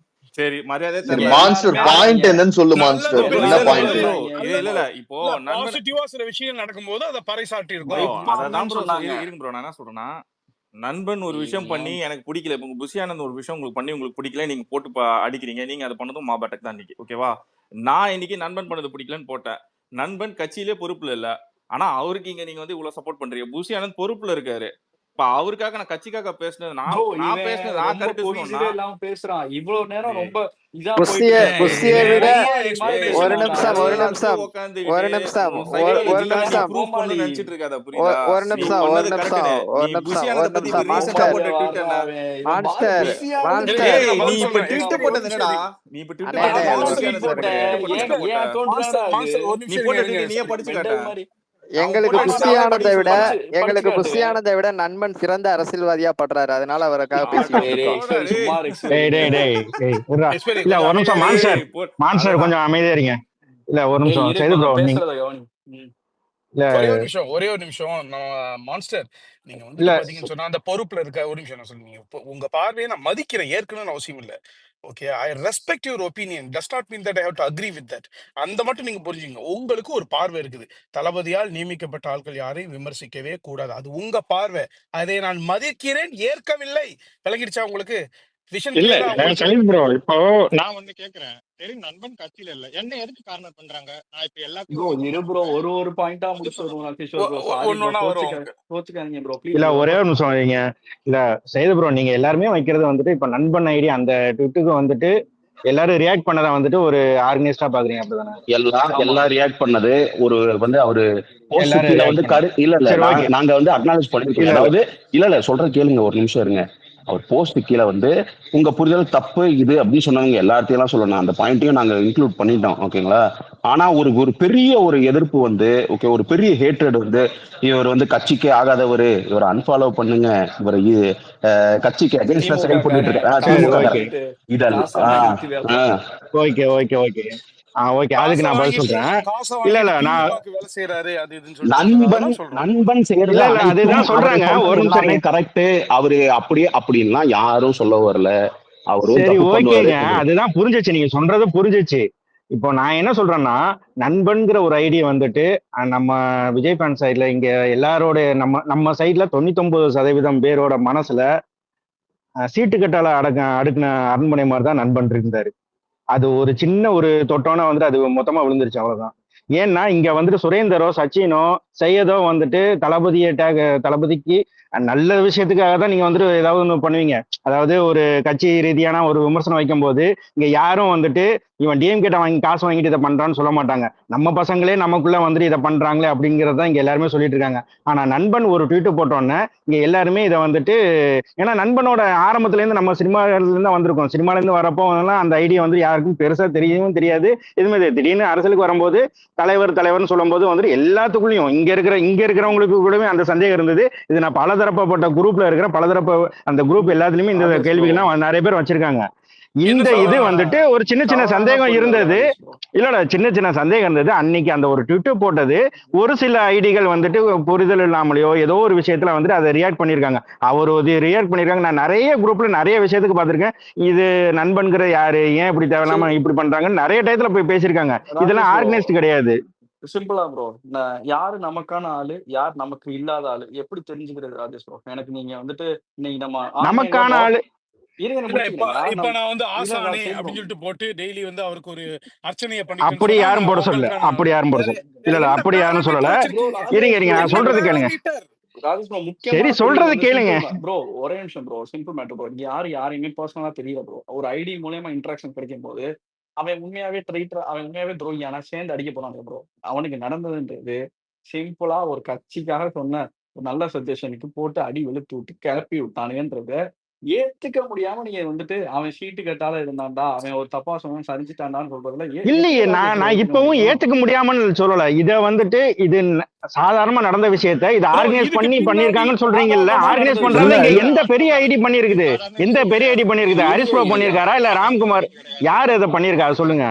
சரி, மரியாதை சரி நீங்க தரல. மான்ஸ்டர் எல்லாருமே பாயிண்ட் நீங்க என்னன்னு சொல்லு நல்லது மான்ஸ்டர். ப்ரோ என்ன இல்ல பாயிண்ட்? ப்ரோ, பேசுறீங்க. இல்ல இப்போ இல்ல நண்பன் பாசிட்டிவா சில விஷயங்கள் நடக்கும்போது அதை பறைசாட்டி ப்ரோ இருக்கோம். எப்ப அதான் வந்தேன்னு ப்ரோ சொன்னாங்க? இருங்க ப்ரோ. நான் என்ன சொல்றேன்னா, நண்பன் ஒரு விஷயம் பண்ணி ஏன் எனக்கு பிடிக்கல. இப்போ உங்க புஷியானந்த் ஒரு விஷயம் உங்களுக்கு பண்ணி உங்களுக்கு பிடிக்கல, நீங்க போட்டு அடிக்கிறீங்க. நீங்க அதை பண்ணதும் மாபாட்டக் தான் இன்னைக்கு. ஓகேவா? நான் இன்னைக்கு நண்பன் பண்ணது பிடிக்கலன்னு போட்டேன். நண்பன் கட்சியிலே பொறுப்புல இல்ல. ஆனா அவருக்கு இங்க நீங்க வந்து இவ்வளவு சப்போர்ட் பண்றீங்க. புஷியானந்த் பொறுப்புல இருக்காரு. இப்ப அவருக்காக நான் கட்சிக்காக பேசினது, ப்ரோ நான் இவன் பேசினது, நான் ரொம்ப கருத்து சொல்லணும்னா கொய்ஸிலே இல்லாம பேசுறான். இவ்வளவு நேரம் டேய் ரொம்ப இதா புஷிய போயிட்டு இருந்தேன். புஷியை விட நிறைய கோமாளி மாதிரி டேய் ஒரு பேசுறான்டா. நிமிஷம் ஒரு எல்லாத்துலயும் நிமிஷம் ஒரு உட்காந்துக்கிட்டு நிமிஷம் உன் ஒரு சைக்காலஜிலாம் நீ நிமிஷம் ப்ரூவ் கோமாளி. பண்ணணும்னு நினைச்சிட்டு இருக்காத, புரியுதா? ஒரு நீ நிமிஷம் ஒரு பண்ணது நிமிஷம் கரெக்டுன்னு. ஒரு நீ நிமிஷம் புஷியானந்தை ஒரு பத்தி நிமிஷம் இப்ப ரீசெண்டா மான்ஸ்டர் போட்ட ட்விட் என்ன? மான்ஸ்டர் எனக்கு மான்ஸ்டர் இருங்க, டேய் நான் நீ பதில் இப்ப சொல்றேன். ட்விட் எக்ஸ்பெரி ஒரு போட்டது நிமிஷம் என்னடா? இருங்க. நீ இப்ப ட்விட் அண்ணே நான் அண்ணே போட்டது ஒரு தானே என்ன? ட்வீட் நிமிஷம் புஷியானந்தை இருங்க. பத்தி போட்டேன். படிச்சு ஏன் போட்ட. தோன்றுதாடா அது? மாஸ்டர் ஒரு நீ நிமிஷம் போட்ட இருங்க. ட்விட் நீயே படிச்சு காட்ட. மெண்டல் மாதிரி. எங்களுக்கு அவன் போட்ட நான் ட்விட் புஷியானந்தை அவனே விட படிச்சு படிச்சு சொல்லலாம். எங்களுக்கு காட்டுவேன். புஷியானந்தை விட நண்பன் சிறந்த அரசியல்வாதியா படுறாரு, அதனால அவருக்காக ஆட பேசிக்கிட்டு இருக்கோம். போடா டேய். சும்மா டேய் டேய் டேய் டேய் இருடா. எக்ஸ்பெரி இல்ல கொஞ்சம் ஒரு அமைதியா நிமிஷம் இருங்க. மான்ஸ்டர் டேய் போ மான்ஸ்டர் அததான். கொஞ்சம் அமைதியா இருங்க. இல்ல ஒரு நிமிஷம் இரு சரி ப்ரோ, நான் நீங்க பேசுறத கவனி. இல்ல ஒரே ஒரு நிமிஷம் மான்ஸ்டர், நீங்க இல்ல வந்துட்டு பாத்தீங்கன்னு சொன்னா அந்த பொறுப்புல இருக்க ஒரு நிமிஷம் நான் சொல்லுங்க. உங்க பார்வையை நான் மதிக்கிறேன், ஏற்கனவே அவசியம் இல்ல. Okay, I respect your opinion, does not mean that I have to agree with that. அந்த மட்டும் நீங்க புரிஞ்சுங்க. உங்களுக்கு ஒரு பார்வை இருக்குது. தளபதியால் நியமிக்கப்பட்ட ஆட்கள் யாரையும் விமர்சிக்கவே கூடாது, அது உங்க பார்வை. அதை நான் மதிக்கிறேன், ஏற்கவில்லை. விளங்கிடுச்சா உங்களுக்கு? விஷன் இல்ல கிளியரா உங்களுக்கு? சலீம் ப்ரோ, இப்போ நான் வந்து கேக்குறேன். சரி நண்பன் கட்சியில இல்ல, என்ன எதுக்கு கார்னர் பண்றாங்க? நான் இப்ப எல்லாத்தையும் ப்ரோ ஓப்பன் இரு ப்ரோ, பண்றேன். ஒரு பாயிண்டா அது முடிச்சு பண்ண வருவோம் கிஷோர் ப்ரோ. சாரி ப்ரோ, ஒன்னொன்னா வரும். கோச்சுக்காதீங்க ப்ரோ இல்ல ப்ளீஸ். ஒரே ஒரு நிமிஷம் வைங்க. இல்ல செய்து ப்ரோ, நீங்க எல்லாருமே வைக்கிறது வந்துட்டு இப்ப நண்பன் ஐடி அந்த ட்விட்டுக்கு வந்துட்டு எல்லாரும் ரியாக்ட் பண்ணதை வந்துட்டு ஒரு ஆர்கனைஸ்டா பாக்குறீங்க, அப்படிதானே? எல்லாம் ரியாக்ட் பண்ணது ஒரு வந்து அவரு போஸ்ட் எல்லாரும் கீழே ரியாக்ட் வந்து பண்ணது இல்ல சரி ஓகே. நாங்க வந்து அக்னாலேஜ் பண்ணிருக்கோம். இல்ல அதாவது இல்ல சொல்ற கேளுங்க, ஒரு நிமிஷம் இருங்க. அவர் போஸ்ட் கீழே வந்து உங்க புரிதல் தப்பு இது அப்படின்னு சொன்னவங்க எல்லாத்தையும் எல்லாம் சொல்லணும், அந்த பாயிண்ட்டையும் நாங்க இன்க்ளூட் பண்ணிட்டோம். ஓகேங்களா? ஆனா ஒரு ஒரு பெரிய ஒரு எதிர்ப்பு வந்து ஓகே, ஒரு பெரிய ஹேட்ரட் வந்து இவர் வந்து கட்சிக்கு ஆகாதவர், இவரை அன்ஃபாலோ பண்ணுங்க, இவர் கட்சிக்கு அகேன்ஸ்டா செயல்பட்டு இருக்காரு சரி, திமுக ஓகே இதெல்லாம். ஓகே ஓகே ஓகே ஓகே, அதுக்கு காசை நான் பதில் வாங்கிட்டு சொல்றேன். காசை இல்ல வாங்கிட்டு இல்ல நான் திமுகவுக்கு வேலை செய்யறாரு அது இதுன்னு சொல்லிட்டு நண்பன் அதெல்லாம் சொல்றோம். நண்பன் செய்யறது இல்ல இல்ல அனைத்தும் அதுதான் அவரு சொல்றாங்க. ஒரு சொல்றது நிமிஷம் எல்லாமே கரெக்ட், அவரு அப்படியே அப்படின்லாம் யாரும் சொல்ல வரல, அவரும் சரி தப்பு பண்ணுவாரு. ஓகேங்க, அதுதான் புரிஞ்சிச்சு, நீங்க சொல்றது புரிஞ்சிச்சு. இப்போ நான் என்ன சொல்றேன்னா, நண்பன்கிற ஒரு ஐடியா வந்துட்டு நம்ம விஜய் ஃபேன் சைட்ல இங்க எல்லாரோட நம்ம சைட்ல 99% பேரோட மனசுல சீட்டு கட்டால அடுக்கின அரண்மனை மாதிரி தான் நண்பன் இருந்தாரு. அது ஒரு சின்ன ஒரு தொட்டோன்னா வந்துட்டு அது மொத்தமா விழுந்துருச்சு, அவ்வளவுதான். ஏன்னா இங்க வந்துட்டு சுரேந்தரோ சச்சினோ சையதோ வந்துட்டு தளபதிக்கு நல்ல விஷயத்துக்காக தான் நீங்க வந்துட்டு ஏதாவது ஒன்று பண்ணுவீங்க. அதாவது ஒரு கட்சி ரீதியான ஒரு விமர்சனம் வைக்கும் போது இங்க யாரும் வந்துட்டு இவன் டிஎம் கிட்ட வாங்கி காசு வாங்கிட்டு இதை பண்றான்னு சொல்ல மாட்டாங்க. நம்ம பசங்களே நமக்குள்ள வந்துட்டு இதை பண்றாங்களே அப்படிங்கறத இங்க எல்லாருமே சொல்லிட்டு இருக்காங்க. ஆனா நண்பன் ஒரு ட்வீட் போட்டோன்னே இங்க எல்லாருமே இதை வந்துட்டு, ஏன்னா நண்பனோட ஆரம்பத்துல இருந்து நம்ம சினிமால இருந்து தான் வந்திருக்கோம். சினிமால இருந்து வரப்போ அந்த ஐடியா வந்து யாருக்கும் பெருசா தெரியவும் தெரியாது, எதுவுமே தெரியாது. திடீர்னு அரசியலுக்கு வரும்போது தலைவர்னு சொல்லும் போது வந்துட்டு எல்லாத்துக்குள்ளயும் இங்க இருக்கிறவங்களுக்கு கூடவே அந்த சந்தேகம் இருந்தது. இது நான் பலதரப்பட்ட குரூப்ல இருக்கிற பலதரப்ப அந்த குரூப் எல்லாத்துலயுமே இந்த ராஜேஷ் ப்ரோ கேள்விகள்லாம் நிறைய பேர் வச்சிருக்காங்க. என்ன இந்த இது சொல்றாங்க வந்துட்டு ஒரு சின்ன தவறான சந்தேகம் புரிதல் இருந்தது. ராஜேஷ் ப்ரோ. இல்ல சின்ன சந்தேகம் இருந்தது. அன்னைக்கு அந்த ஒரு ட்விட் போட்டது ஒரு சில ஐடிகள் வந்துட்டு புரிதல் இல்லாமலையோ ஏதோ ஒரு விஷயத்துல வந்துட்டு அதை ரியாக்ட் பண்ணிருக்காங்க. அவர் ரியாக்ட் பண்ணிருக்காங்க. நான் நிறைய குரூப்ல நிறைய விஷயத்துக்கு பார்த்திருக்கேன். இது நண்பன்கிற யாரு, ஏன் இப்படி தேவையில்லாம இப்படி பண்றாங்கன்னு நிறைய டயத்துல போய் பேசியிருக்காங்க. இதெல்லாம் ராஜேஷ் ப்ரோ ஆர்கனைஸ்ட் கிடையாது. சிம்பிளா ப்ரோ, யாரு நமக்கான ஆளு யார் நமக்கு இல்லாத ஆளு எப்படி தெரிஞ்சுக்கிறது ராஜேஷ் ப்ரோ? எனக்கு நீங்க வந்துட்டு இன்னைக்கு நம்ம ஆன்லைன்ல நமக்கான ஆளு இருங்க இல்ல இப்ப முடிச்சுக்கிறேங்க. இப்ப நான் வந்து இல்ல ஆசானே நான் சொல்றோம். அப்படின்னு சொல்லிட்டு போட்டு டெய்லி வந்து அவருக்கு ஒரு அர்ச்சனையை பண்ணிட்டுன்னு அப்படி சொன்னா யாரும் நான் போட சொல்லல, உங்களுக்கான அப்படி யாரும் போட சொல்லல. இல்ல இல்ல என்ன அப்படி யாரும் சொல்லல. பேராமீட்டர் ப்ரோ வச்சிருக்கீங்க? இருங்க நான் என்ன சொல்றது கேளுங்க. பேராமீட்டர்? ராஜேஷ் ப்ரோ சரி முக்கியமான புள்ளி சொல்றது வந்து கேளுங்க. Simple bro. ஒரே நிமிஷம் ப்ரோ, சிம்பிள் மேட்டர் ப்ரோ. இங்க யாரையுமே பர்சனலா தெரியல ப்ரோ. ஒரு ஐடி மூலமா இன்டராக்ஷன் கிடைக்கும் போது அவன் உண்மையாவே ட்ரைட்டர், அவன் உண்மையாவே துரோகியானா சேர்ந்து அடிக்க போறாங்க ப்ரோ. அவனுக்கு நடந்ததுன்றது சிம்பிளா ஒரு கட்சிக்காக சொன்ன ஒரு நல்ல சஜஷனுக்கு போட்டு அடி வெளுத்து விட்டு கிளப்பி விட்டானுங்கன்றத ஏத்துக்க முடியாம நீங்க வந்துட்டு அவன் சீட்டு கட்டால இருந்தான்டா, அவன் ஒரு தப்பா சொன்னான் சரிஞ்சுட்டான்டான்னு சொல்றதுல இல்லையே, எப்படி நான் ராஜேஷ் ப்ரோ நான் ஏத்துக்க இப்பவும் முடியும்? ஏத்துக்க முடியாமன்னு சொல்லல. இத வந்துட்டு இது சாதாரணமா நடந்த விஷயத்த இது ப்ரோ ஆர்கனைஸ் இதுக்கு பண்ணி பின்னாடி பண்ணிருக்காங்கன்னு சொல்றீங்கல்ல. சாதாரணமா ஆர்கனைஸ் நடந்த பண்றதுல விஷயம் இங்க இல்ல. எந்த பெரிய ஐடி பண்ணிருக்குது? எந்த பெரிய ஐடி பண்ணிருக்குது? ஹரிஷ் ப்ரோ இல்லையா பண்ணிருக்காரா இல்ல ராம்குமார்? யார் இதை பண்ணிருக்காரு சொல்லுங்க.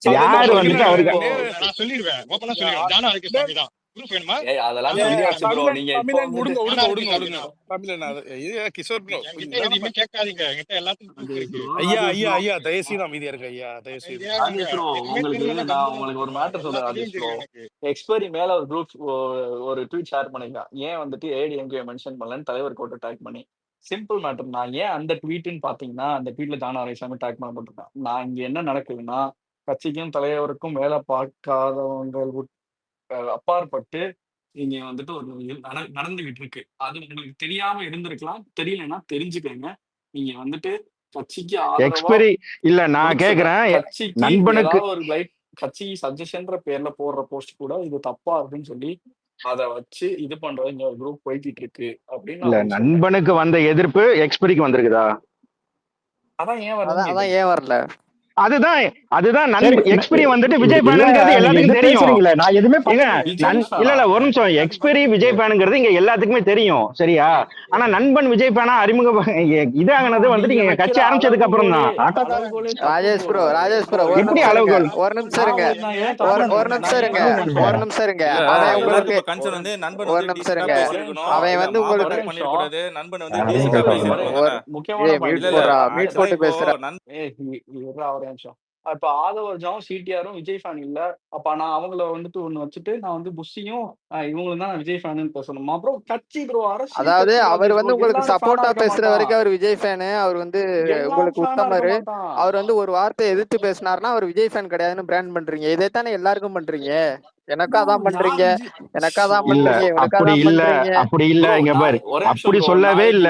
அதெல்லாம் யார் சிம்பிள் வந்துட்டு பாத்தீங்கன்னா அவருக்கு இப்போ நான் சொல்லிடுவேன், ஓப்பனா சொல்லிடுவேன். ஜானா அதுக்கு சாமி தான். ப்ரூஃப் வேணுமா? அதெல்லாம் ஏ, சொல்லியாச்சு ப்ரோ. தமிழன் நீங்க இப்போ தமிழன் வந்துட்டு விடுங்க ஜானா விடுங்க அதுக்கு விடுங்க சாமி விடுங்க தான். தமிழன் இது கிஷோர் ப்ரோ என்கிட்ட எதுவுமே கேட்காதீங்க, என்கிட்ட எல்லாத்துக்கும் ப்ரூஃப் ராஜேஷ் இருக்கு. ப்ரோ ஐயா ராஜேஷ் ஐயா ப்ரோ ஐயா தயவுசெய்து அமைதியா இருக்கு ஐயா தயவுசெய்து. அமைதியா இருங்க. ராஜேஷ் ப்ரோ எதுவுமே உங்களுக்கு தெரியலன்னா நான் கம்முனு உங்களுக்கு ஒரு இருந்துருங்க. மேட்டர் சொல்றேன் எல்லா ராஜேஷ் கதையும் ப்ரோ. தெரியும் எனக்கு. எக்ஸ்பெரி மேல ஒரு குரூப் ஒரு ட்வீட் ஷேர் பண்ணிருக்கான். ஏன் வந்துட்டு ஏடிஎம்கே மென்ஷன் பண்ணலன்னு தலைவர் கோட்டை டேக் பண்ணி. Simple matter. நான் ஏன் அந்த ட்வீட்னு பாத்தீங்கன்னா அந்த ட்வீட்ல ஜான் ஆரோக்கியசாமி டேக் பண்ணப்பட்டிருக்கான். நான் இங்க என்ன நடக்குதுன்னா கட்சிக்கும் தலைவருக்கும் வேலை பார்க்காதவங்க அப்பாற்பட்டு இங்க வந்துட்டு ஒரு நடந்துகிட்டு இருக்கு. அது உங்களுக்கு தெரியாம இருந்திருக்கலாம். தெரியலன்னா தெரிஞ்சுக்கங்க. நீங்க வந்துட்டு கட்சிக்கு ஆதரவா எக்ஸ்பெரி இல்ல நான் முடிச்சுக்க கேக்குறேன். கட்சிக்கு நண்பனுக்கு ஏதாவது ஒரு லைட் கட்சி சஜஷன்ற பேர்ல போடுற போஸ்ட் கூட இது தப்பா இருக்குன்னு சொல்லி அதை வச்சு இது பண்றது இங்க ஒரு குரூப் போய்கிட்டு இருக்கு அப்படின்னு இல்ல நான் உங்களுக்கு சொல்றேன். நண்பனுக்கு வந்த எதிர்ப்பு எக்ஸ்பெரிக்கு வந்திருக்குதா? அதான் ஏன் அதான் வரலன்னு அதான் கேக்குறேன். ஏன் வரல? அதுதான் அதுதான் சரி எக்ஸ்பெரி வந்துட்டு விஜய் இல்ல ஃபேனுங்கிறது நீங்க எல்லாத்துக்கும் என்ன தெரியும். பேசுறீங்களே, நான் எதுவுமே ஏங்க பண்ணலையே. விஜய் இல்ல ஃபேனா? இல்ல ஒரு நிமிஷம். எக்ஸ்பெரி விஜய் ஃபேனுங்கிறது இங்க எல்லாத்துக்குமே தெரியும், சரியா? ஆனா நண்பன் விஜய் ஃபேனா இதானது வந்துட்டு நீங்க நீங்க வைக்கிற கட்சி ஆரம்பிச்சதுக்கு அப்புறம் அளவுகோலே தான். அளவுகோலே தப்பு Rajesh bro. Bro Rajesh bro bro ஒரு எப்படி நிமிஷம் இருங்க, அளவுகோல்? ஒரு நிமிஷம் இருங்க, நான் ஏன் தப்பு ஒரு பண்றேன்? நிமிஷம் நான் இருங்க, ஏன் தப்பு ஒரு பண்றேன்? நிமிஷம் இருங்க. இல்ல அவன் எல்லாருக்கும் உங்களுக்கு இப்ப கன்சர்ன் வந்து நண்பன் ஒரு வந்து நிமிஷம் டீசெண்டா இருங்க. ஒரே பேசியிருக்கணும், அவன் இல்ல வந்து மாபா உங்களுக்கு ஒரே இது நிமிஷம். பண்ணிருக்கூடாது, நண்பன் வந்து யாரையும் டீசெண்டா கேட்க ஒரே பேசியிருக்கணும் ஒரு தானே. முக்கியமான மியூட் பாயிண்ட். இல்ல இல்ல போடுறா, மியூட் ஆக்சுவலா போட்டு இப்போ பேசுற. ஒரே நிமிஷம். இப்ப ஆதவர்ஜாவும் சிடிஆரும் விஜய் ஃபேன் இல்ல. அப்ப நான் அவங்கள வந்துட்டு ஒண்ணு வச்சுட்டு நான் வந்து புஷியும் இவங்களும் தான் விஜய் ஃபேன் பேசணுமா? அப்புறம் கட்சி ப்ரோ, அரசியல் அதாவது கட்சி அவர் ராஜேஷ் ப்ரோ. வந்து உங்களுக்கு எல்லாரும் ஃபேனா சப்போர்ட்டா இருக்க பேசுற மாட்டான். வரைக்கும் அவர் விஜய் ஃபேனு. அவர் வந்து எல்லாம் உங்களுக்கு ஃபேனா இருக்க உத்தமரு. மாட்டான். அவர் வந்து ஒரு வார்த்தை எதிர்த்து பேசினாருன்னா அவர் விஜய் ஃபேன் கிடையாதுன்னு பிராண்ட் பண்றீங்க. இதைத்தானே எல்லாருக்கும் பண்றீங்க. எனக்கா ப்ரோ தான் பண்றீங்க, யார் விஜய் எனக்கா தான் இல்ல பண்றீங்க, இவனுக்கா அப்படி தான் இல்ல பண்றீங்க. அப்படி இல்ல. ப்ரோ? இங்க நான் பாரு, ஒரே நிமிஷம் அப்படி ப்ரோ. சொல்லவே இல்ல.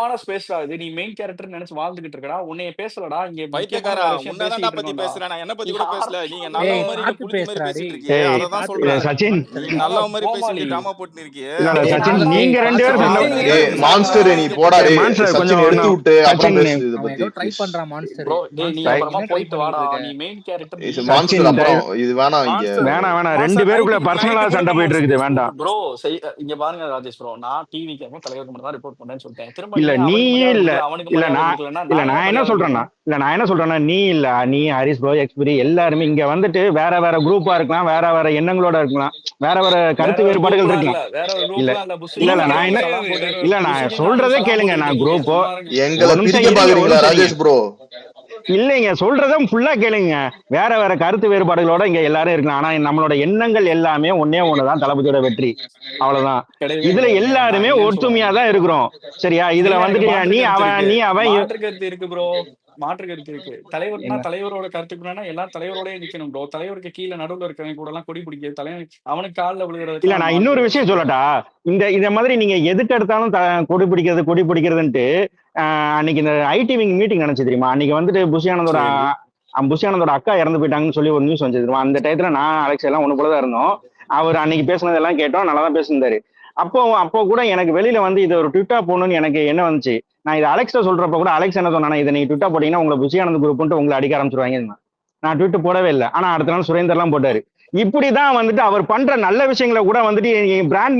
முக்கியமான ஸ்பேஸ் இது, நீ மெயின் கேரக்டர் நினைச்சு வாழ்ந்துட்டு பாத்துக்கிட்டு இருக்கடா, உன்னைய பேசலடா, இங்க முக்கியமான பைத்தியக்காரா வேற விஷயம் உன்னதான்டா பேசிக்கிட்டு பத்தி இருக்கோம்டா. பேசுறேன், நான் என்ன பத்தி கூட யார் பேசல. நீங்க நல்லவ ஏய் மாதிரி இங்க பாத்து புளிச்ச மாதிரி பேசுறா பேசிட்டு டேய். இருக்கியே, ஏய் அததான் பாத்து சொல்றேன். பேசுறா சச்சின் நீ மான்ஸ்டர். நல்லவ மாதிரி கோமாளி. பேசிட்டு டிராமா போட்டுன்னு இருக்கியே. இல்ல டேய் சச்சின் நான் நீங்க ஏய் ரெண்டு பாத்து பேரும் நான் சொன்ன பேசுறா. உன்னைய டேய் பேசுறா மான்ஸ்டர் நீ போடா டேய் மான்ஸ்டர் சச்சின் கொஞ்சம் எடுத்து விட்டு அப்புறம் சச்சின் பேசு இத அவன் பத்தி ஏதோ ட்ரை ப்ளீஸ். பண்றான் மான்ஸ்டர். ப்ரோ டேய் நீ மான்ஸ்டர் அப்புறமா என்ன ட்ரை போயிட்டு பண்ணிட்டு வாடா, இருக்க? நீ மெயின் கேரக்டர் நீ சச்சின் மான்ஸ்டர் அப்புறம் இது வேணாம் இங்க. மான்ஸ்டர் வேணாம் வேணாம் ரெண்டு மாஸ்டர் பேருக்குள்ள நைட்டு பர்சனலா கூட சண்டை நம்ம போயிட்டு இருக்குது, பேசுவோம். வேண்டாம். ப்ரோ இங்க பாருங்க ராஜேஷ் ப்ரோ, நான் டிவிக்கு தலைவருக்கு மட்டும் தான் ரிப்போர்ட் பண்ணேன்னு சொல்லிட்டேன். திரும்ப இல்ல நீ நீ அவனுக்கு மரியாதை இல்ல கொடுக்கல, அவனுக்கு இல்ல மரியாதை நான் கொடுக்கலன்னா இல்ல நான் நான் ஏன் என்ன மரியாதை சொல்றேன்னா கொடுக்கணும்? இல்ல நான் என்ன சொல்றேன்னா நீ இல்ல நீ ஹரிஸ் ப்ரோ எக்ஸ்பிரி எல்லாருமே இங்க வந்துட்டு வேற வேற குரூப்பா இருக்கலாம், வேற வேற எண்ணங்களோட இருக்கலாம், வேற வேற வேற கருத்து ஒரு வேறுபாடுகள் குரூப்லாம் இருக்கலாம். இல்ல, வேற ஒரு இல்ல குரூப்லாம் இல்ல. புஷ் இல்ல இல்ல நீங்க நான் தான் என்ன சலாம் போட்டு இல்ல நான் புஷ் நீங்க தான் சொல்றதே சலாம் கேளுங்க. போட்டுக்கிட்டு நான் இருக்கீங்க. குரூப்போ சும்மா இருங்க. எங்களை ஒரு நிமிஷம் பிரிக்க இருங்க, ஒரு பாக்குறீங்களா நிமிஷம் இருங்க. ராஜேஷ் ப்ரோ? இல்லைங்க சொல்றதும் ஃபுல்லா கேளுங்க. வேற வேற கருத்து வேறுபாடுகளோட இங்க எல்லாரும் இருக்கலாம், ஆனா நம்மளோட எண்ணங்கள் எல்லாமே ஒன்னே ஒண்ணுதான், தளபதியோட வெற்றி, அவ்வளவுதான். கிடையவே இதுல கிடையாதுங்க. நான் எல்லாருமே இல்லைன்னு ஒற்றுமையா சொல்லலைங்க. தான் இருக்கிறோம், சரியா? இதுல இல்லைங்க, எனக்கு வந்துட்டு மாற்று நீ கருத்து அவன் இருக்கு. நீ அவன் மாற்று கருத்து இருக்கு ப்ரோ. மாற்று கருத்து இருக்கு. தலைவர்னா என்ன தலைவரோட கருத்துக்குனா எல்லாம் தலைவரோடய நிக்கணும் ப்ரோ. தலைவருக்கு கீழே நடுவுல இருக்கிறவங்க கூட எல்லாம் கொடி பிடிக்க தலைவன் அவனுக்கு காலில் இல்ல விழுகிறதுக்கெல்லாம் நான் மாற்று இன்னொரு கருத்து விஷயம் இருக்கு. சொல்லட்டா? இந்த மாதிரி நீங்க எதுக்கு எடுத்தாலும் கொடி பிடிக்கிறது கொடி பிடிக்கிறதுன்ட்டு அன்னைக்கு இந்த ஐடி விங் மீட்டிங் நினைச்சு தெரியுமா? அன்னைக்கு வந்துட்டு புஷியானந்தோட சரி புஷியானந்தோட அக்கா இறந்து போயிட்டாங்கன்னு சொல்லி ஒரு நியூஸ் வந்து தெரியுமா? அந்த டயத்துல நான் அலெக்ஸ் எல்லாம் ஒண்ணு போலதான் இருந்தோம். அவர் அன்னைக்கு பேசுனதெல்லாம் கேட்டோம், நல்லா தான் பேசியிருந்தாரு. அப்போ கூட எனக்கு வெளியில வந்து இது ஒரு ட்விட்டா போகணும்னு எனக்கு என்ன வந்துச்சு, நான் இது அலெக்ஸ்ட சொல்றப்ப கூட அலெக்ஸ் என்ன சொன்னா, இதை நீங்க ட்விட்டா போட்டீங்கன்னா உங்களை புஷியானந்த் குரூப்னு உங்களை அடிக்க ஆரம்பிச்சிருவாங்க. நான் ட்விட் போடவே இல்லை, ஆனா அடுத்த நாள் சுரேந்தர்லாம் போட்டாரு. இப்படிதான் வந்துட்டு அவர் பண்ற நல்ல விஷயங்களை கூட வந்துட்டு பிராண்ட்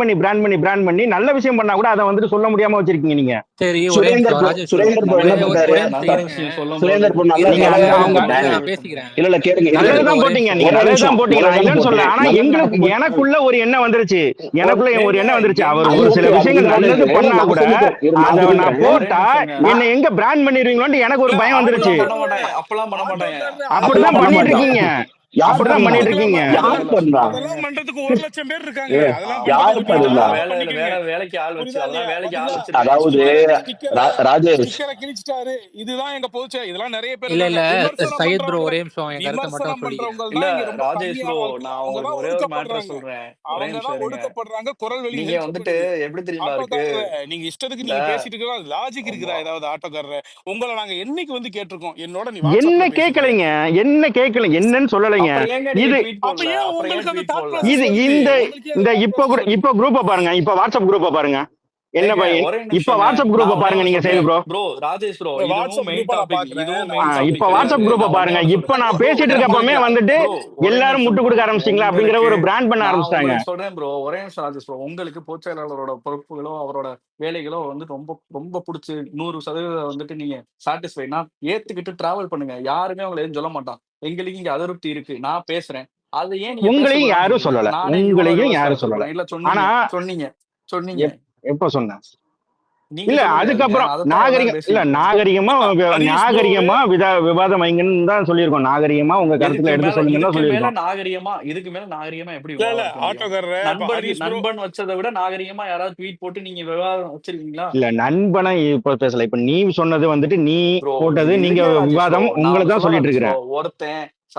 பண்ணி நல்ல விஷயம் பண்ணா கூட அதை வந்துட்டு சொல்ல முடியாம வச்சிருக்கீங்க நீங்க. சரி ஒரே சுரேந்தர் நிமிஷம் ராஜேஷ் ப்ரோ. சுரேந்தர் ப்ரோ என்ன பண்றாரு? ஒரே நிமிஷம் நல்ல இருங்க. விஷயம் சொல்லும் போது சுரேந்தர் ப்ரோ நல்லா நீங்க இருங்க, அவங்க இருங்க பேங்க. நான் பேசிக்கிறேன். இல்ல கேளுங்க ராஜேஷ் இருங்க. ப்ரோ நல்லதுதான் ஒரே போட்டீங்க, நிமிஷம். நீங்க ஒரே நல்லதுதான் நிமிஷம் போட்டீங்க, நான் நல்லதுதான் இல்லைன்னு சொல்ல. போட்டேன், ஆனா நல்லதுதான் எங்களுக்கு போட்டேன். எனக்குள்ள ஒரு எண்ணம் வந்துருச்சு, எனக்குள்ள ஒரு ஏங்க எண்ணம் வந்துருச்சு. அவர் என்ன அது ஒரு சில ஓகே, அது விஷயங்கள் இதுல நல்லது இருக்கு. பண்ணா நான் கூட சொல்லிக்கிறேன், நான் அதை நான் சொல்லிக்கிறேன். ஒரே போட்டா நிமிஷங்க. என்ன எங்க பிராண்ட் பண்ணிடுவீங்களோன்னு எனக்கு ஒரு இல்ல பயம் வந்துருச்சு. அப்பெல்லாம் ஆட்டோக்காரரு பண்ண மாட்டாங்க, அப்பெல்லாம் பண்ண மாட்டாங்க. ஆட்டோக்காரரு அப்படிதான் அதெல்லாம் பண்ண பண்ணிட்டு மாட்டான். இருக்கீங்க, யார் அப்படிதான் பண்ணா? பண்ணிட்டு அதெல்லாம் இருக்கீங்க. இல்ல யார் இல்ல பண்ணா? அதெல்லாம் பண்றதுக்கு 1,00,000 பேர் இருக்காங்க. ஏ, அதெல்லாம் அப்பெல்லாம் பண்றதுக்கு யாரு பண்ணா விட்டீங்கன்னா பண்ணா? அதெல்லாம் வேலை பண்ணிக்கங்க. வேலைக்கு ஆள் வச்சு புரியுதா அதெல்லாம் இல்லையா? வேலைக்கு ஆள் பாத்தீங்களா? வச்சிருக்கேன். அதாவது ராஜேஷ் ஸ்டிக்கரை கிழிச்சிட்டாரு. இதுதான் எங்க போச்சு. இதெல்லாம் நிறைய பேர் இல்ல இருக்காங்க. இல்ல விமர்சனம் சையத் ப்ரோ பண்றவங்க ஒரே நிமிஷம் என் கருத்தை மட்டும் விமர்சனம் சொல்லிக்கிறேன். பண்றவங்க இல்ல தான் இங்க ரொம்ப ராஜேஷ் ப்ரோ, கம்மியான ஆட்கள். நான் அவங்க உங்களுக்கு தான் ஒரே ஒரு மேட்டர் ஒடுக்கப்படுறாங்க. சொல்றேன், ஒரே அவங்க நிமிஷம் தான் இருங்க. ஒடுக்கப்படுறாங்க. குரல் வெளி நீங்க வந்துட்டு நெரிக்கப்படுது. எப்படி தெரியுமா இருக்கு? ஆட்டோக்காரரு நீங்க இஷ்டத்துக்கு இல்ல நீங்க பேசிட்டு இருக்கிறோம். லாஜிக் இருக்குதா? ஆமா. ஏதாவது ஆட்டோக்காரரு உங்களை நாங்க என்னைக்கு வந்து கேட்டிருக்கோம்? என்னோட நீ என்ன வாட்ஸ்அப்ல பேசிட்டு கேட்கலைங்க, என்ன கேட்கல, என்னன்னு சொல்லலைங்க. அப்புறம் ஏங்க நீங்க இது ட்வீட் அப்ப போடல? ஏன் அப்புறம் ஏன் உங்களுக்கு அந்த ட்வீட் தாட் போடல? ப்ராசஸ் இது வருது? இந்த உங்களுக்கு இந்த அந்த தாட் ப்ராசஸ் வருது? இப்போ குரூப்பை பாருங்க, இப்போ வாட்ஸ்அப் குரூப்பை பாருங்க. என்ன ஏங்க பையன் ஒரே இப்ப நிமிஷங்க. வாட்ஸ்அப் குரூப்பை நான் ஒன்னே பாருங்க ஒண்ணு நீங்க, சொல்றேன் செய்து ப்ரோ. ப்ரோ. ராஜேஷ் ப்ரோ, இதுவும் வாட்ஸ்அப் மெயின் குரூப்பை நான் டாபிக், பாக்குறேன். இதுவும் நான் மெயின் வாட்ஸ்அப் டாபிக் இப்ப குரூப்பை வாட்ஸ்அப் கிடையாது. குரூப்பை நான் ஒன்னே பாருங்க. ஒண்ணு இப்ப சொல்றேன் நான் ப்ரோ. பேசிட்டு இருக்கப்பமே உங்களுக்கு வந்துட்டு ப்ரோ ஒரே எல்லாரும் நிமிஷம் முட்டு ப்ரோ. கொடுக்க ஆரம்பிச்சிட்டீங்களா அப்படிங்கிற உங்களுக்கு ஒரு பிராண்ட் பண்ண நான் ஆரம்பிச்சிட்டாங்க. உங்களுக்கு சொல்றேன் ப்ரோ, ஒரே நிமிஷம் ராஜேஷ் ப்ரோ. உங்களுக்கு பொதுச்செயலாளரோட பொறுப்புகளோ அவரோட வேலைகளோ வந்து ரொம்ப ரொம்ப பிடிச்சி 100% வந்துட்டு நீங்க சாட்டிஸ்ஃபைட்னா ஏத்துக்கிட்டு டிராவல் பண்ணுங்க. யாருமே உங்களை எதுவும் சொல்ல மாட்டான். எங்களுக்கு இங்க அதிருப்தி இருக்கு, நான் பேசுறேன். அதை ஏன் நீங்க உங்களையும் பேசக்கூடாதுன்னு யாரும் சொல்றீங்க? சொல்லல, நானே இவ்வளவு உங்களையும் ரிவர்ஸா யாரும் எடுத்துட்டு சொல்லல. போறேன். இல்ல ஆனா சொன்னீங்க சொன்னீங்க எப்ப சொன்னேன்? நீங்க இல்ல சொல்ல முடியாதுங்க. அதுக்கப்புறம் அதைத்தான் எல்லாரும் இல்ல பேசிட்டு இருக்கோம். நாகரிகமா ஹரிஷ் ப்ரோ நாகரிகமா விவாதம் வைங்கன்னு தான் சொல்லியிருக்கோம். நாகரிகமா உங்க கருத்துல எடுத்து சொல்லுங்கன்னு தான் இதுக்கு மேல சொல்லியிருக்கோம். நாகரிகமா எப்படி இல்ல விவாதம் வைக்க முடியும்? ஆட்டோக்காரரு இப்ப ஹரிஷ் ப்ரோ நண்பன் வச்சதை விட நாகரிகமா யாராவது ட்வீட் போட்டு நீங்க விவாதம் வச்சிருக்கீங்களா? இல்ல நண்பனை இப்ப பேசல, இப்ப நீ சொன்னது வந்துட்டு நீ ப்ரோ போட்டது, நீங்க இருங்க ராஜேஷ் ப்ரோ, விவாதம் நான் உங்களை ஒண்ணு தான் சொல்ல சொல்லிட்டு ராஜேஷ் ப்ரோ.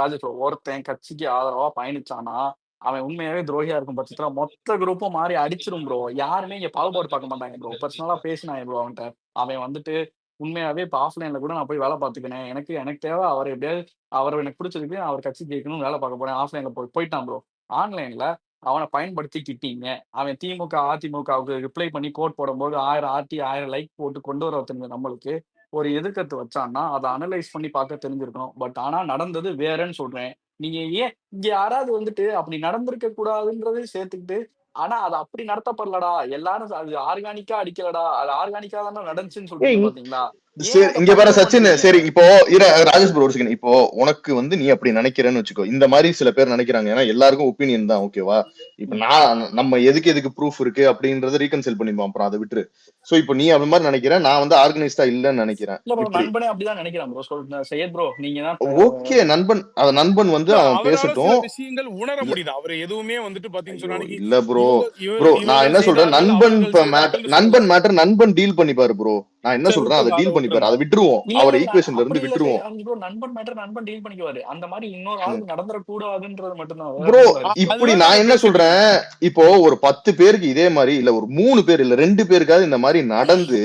இருக்கிறேன். ஒருத்தன் கட்சிக்கு ஆதரவா பயணிச்சானா அவன் உண்மையாவே துரோகியா இருக்கும் பட்சத்துல மொத்த குரூப்பும் மாறி அடிச்சிரும் ப்ரோ. யாருமே இங்க பாகுபாடு பார்க்க மாட்டாங்க ப்ரோ. பர்சனலா பேசினாங்க ப்ரோ அவன்கிட்ட. அவன் வந்துட்டு உண்மையாவே இப்ப ஆஃப்லைன்ல கூட நான் போய் வேலை பார்த்துக்கினேன், எனக்கு தேவை அவர் எப்படியாவது அவர் எனக்கு பிடிச்சிருக்கு, அவர் கட்சி கேட்கணும், வேலை பார்க்க போறேன், ஆஃப்லைன்ல போயிட்டான் ப்ரோ. ஆன்லைன்ல அவனை பயன்படுத்திக்கிட்டீங்க. அவன் திமுக அதிமுகவுக்கு ரிப்ளை பண்ணி கோட் போடும்போது 1000 ஆர்டி 1000 லைக் போட்டு கொண்டு வர தெரிஞ்ச நம்மளுக்கு ஒரு எதிர்கருத்து வச்சான்னா அதை அனலைஸ் பண்ணி பார்க்க தெரிஞ்சிருக்கணும். பட் ஆனா நடந்தது வேறன்னு சொல்றேன். நீங்க ஏன் இங்க யாராவது வந்துட்டு அப்படி நடந்திருக்க கூடாதுன்றதையும் சேர்த்துக்கிட்டு, ஆனா அது அப்படி நடத்தப்படலடா, எல்லாரும் அது ஆர்கானிக்கா அடிக்கலடா, அது ஆர்கானிக்கா தானே நடந்துச்சுன்னு சொல்றீங்க ஏய் பாத்தீங்களா? ஏன் சரி அதை இங்க பாரு பண்ணிட சச்சின், மாட்டேங்கிறீங்க? சரி இப்போ ராஜேஷ் ப்ரோ ஒரு செகண்ட். இப்போ உனக்கு வந்து நீ அப்படி நினைக்கிறேன்னு வச்சுக்கோ, இந்த மாதிரி சில பேர் நினைக்கிறாங்க. ஏன்னா எல்லாருக்கும் ஒப்பீனியன் தான், ஓகேவா? இப்ப நம்ம எதுக்கு ப்ரூஃப் இருக்கு அப்படின்றத ரீகன்சைல் பண்ணிப்போம், அப்புறம் அதை விட்டுரு. சோ இப்போ நீ அந்த மாதிரி நினைக்கிற, நான் வந்து ஆர்கனைஸ்டா இல்லன்னு நினைக்கிறேன். இல்ல ப்ரோ, இப்படி நண்பனே அப்படிதான் நினைக்கிறான் ப்ரோ. சொல்றேன் சையத் ப்ரோ, நீங்க தான் ஓகே நண்பன் வந்து அவன் அவரால சில பேசட்டும். விஷயங்கள் உணர இல்ல முடியுது. அவர் எதுவுமே வந்துட்டு பாத்தீங்கன்னு சொன்னா அன்னைக்கு இல்ல ப்ரோ இவங்க நான் என்ன இவர்கள் சொல்றேன், செய்தார்கள், அவர்கள் செய்தார்கள் நண்பன் மேட்டர் நண்பன் டீல் பண்ணிப்பாரு ப்ரோ. நான் என்ன சரி சொல்றேன், அதை விட்டுருங்க, அதை டீல் பண்ணிப்பாரு, விட்டுருங்க. அதை விட்டுருவோம், இல்ல அவரை இல்ல ஈக்குவேஷன்ல அப்படி இருந்து இல்ல விட்டுருவோம். ப்ரோ. நண்பன் மேட்டர் நண்பன் டீல் பண்ணிக்குவாரு. அந்த மாதிரி இன்னொரு ஆளுக்கு நடந்துடக்கூடாதுன்றது மட்டும்தான், வேற ப்ரோ ஒண்ணும் இல்ல. இப்படி அதுதான் நான் நாங்க என்ன பேசிட்டு இருக்கோம். சொல்றேன், இப்போ ஒரு 10 பேருக்கு இதே மாதிரி, இல்ல ஒரு 3 பேர் இல்ல 2 பேருக்காவது இந்த மாதிரி நடந்து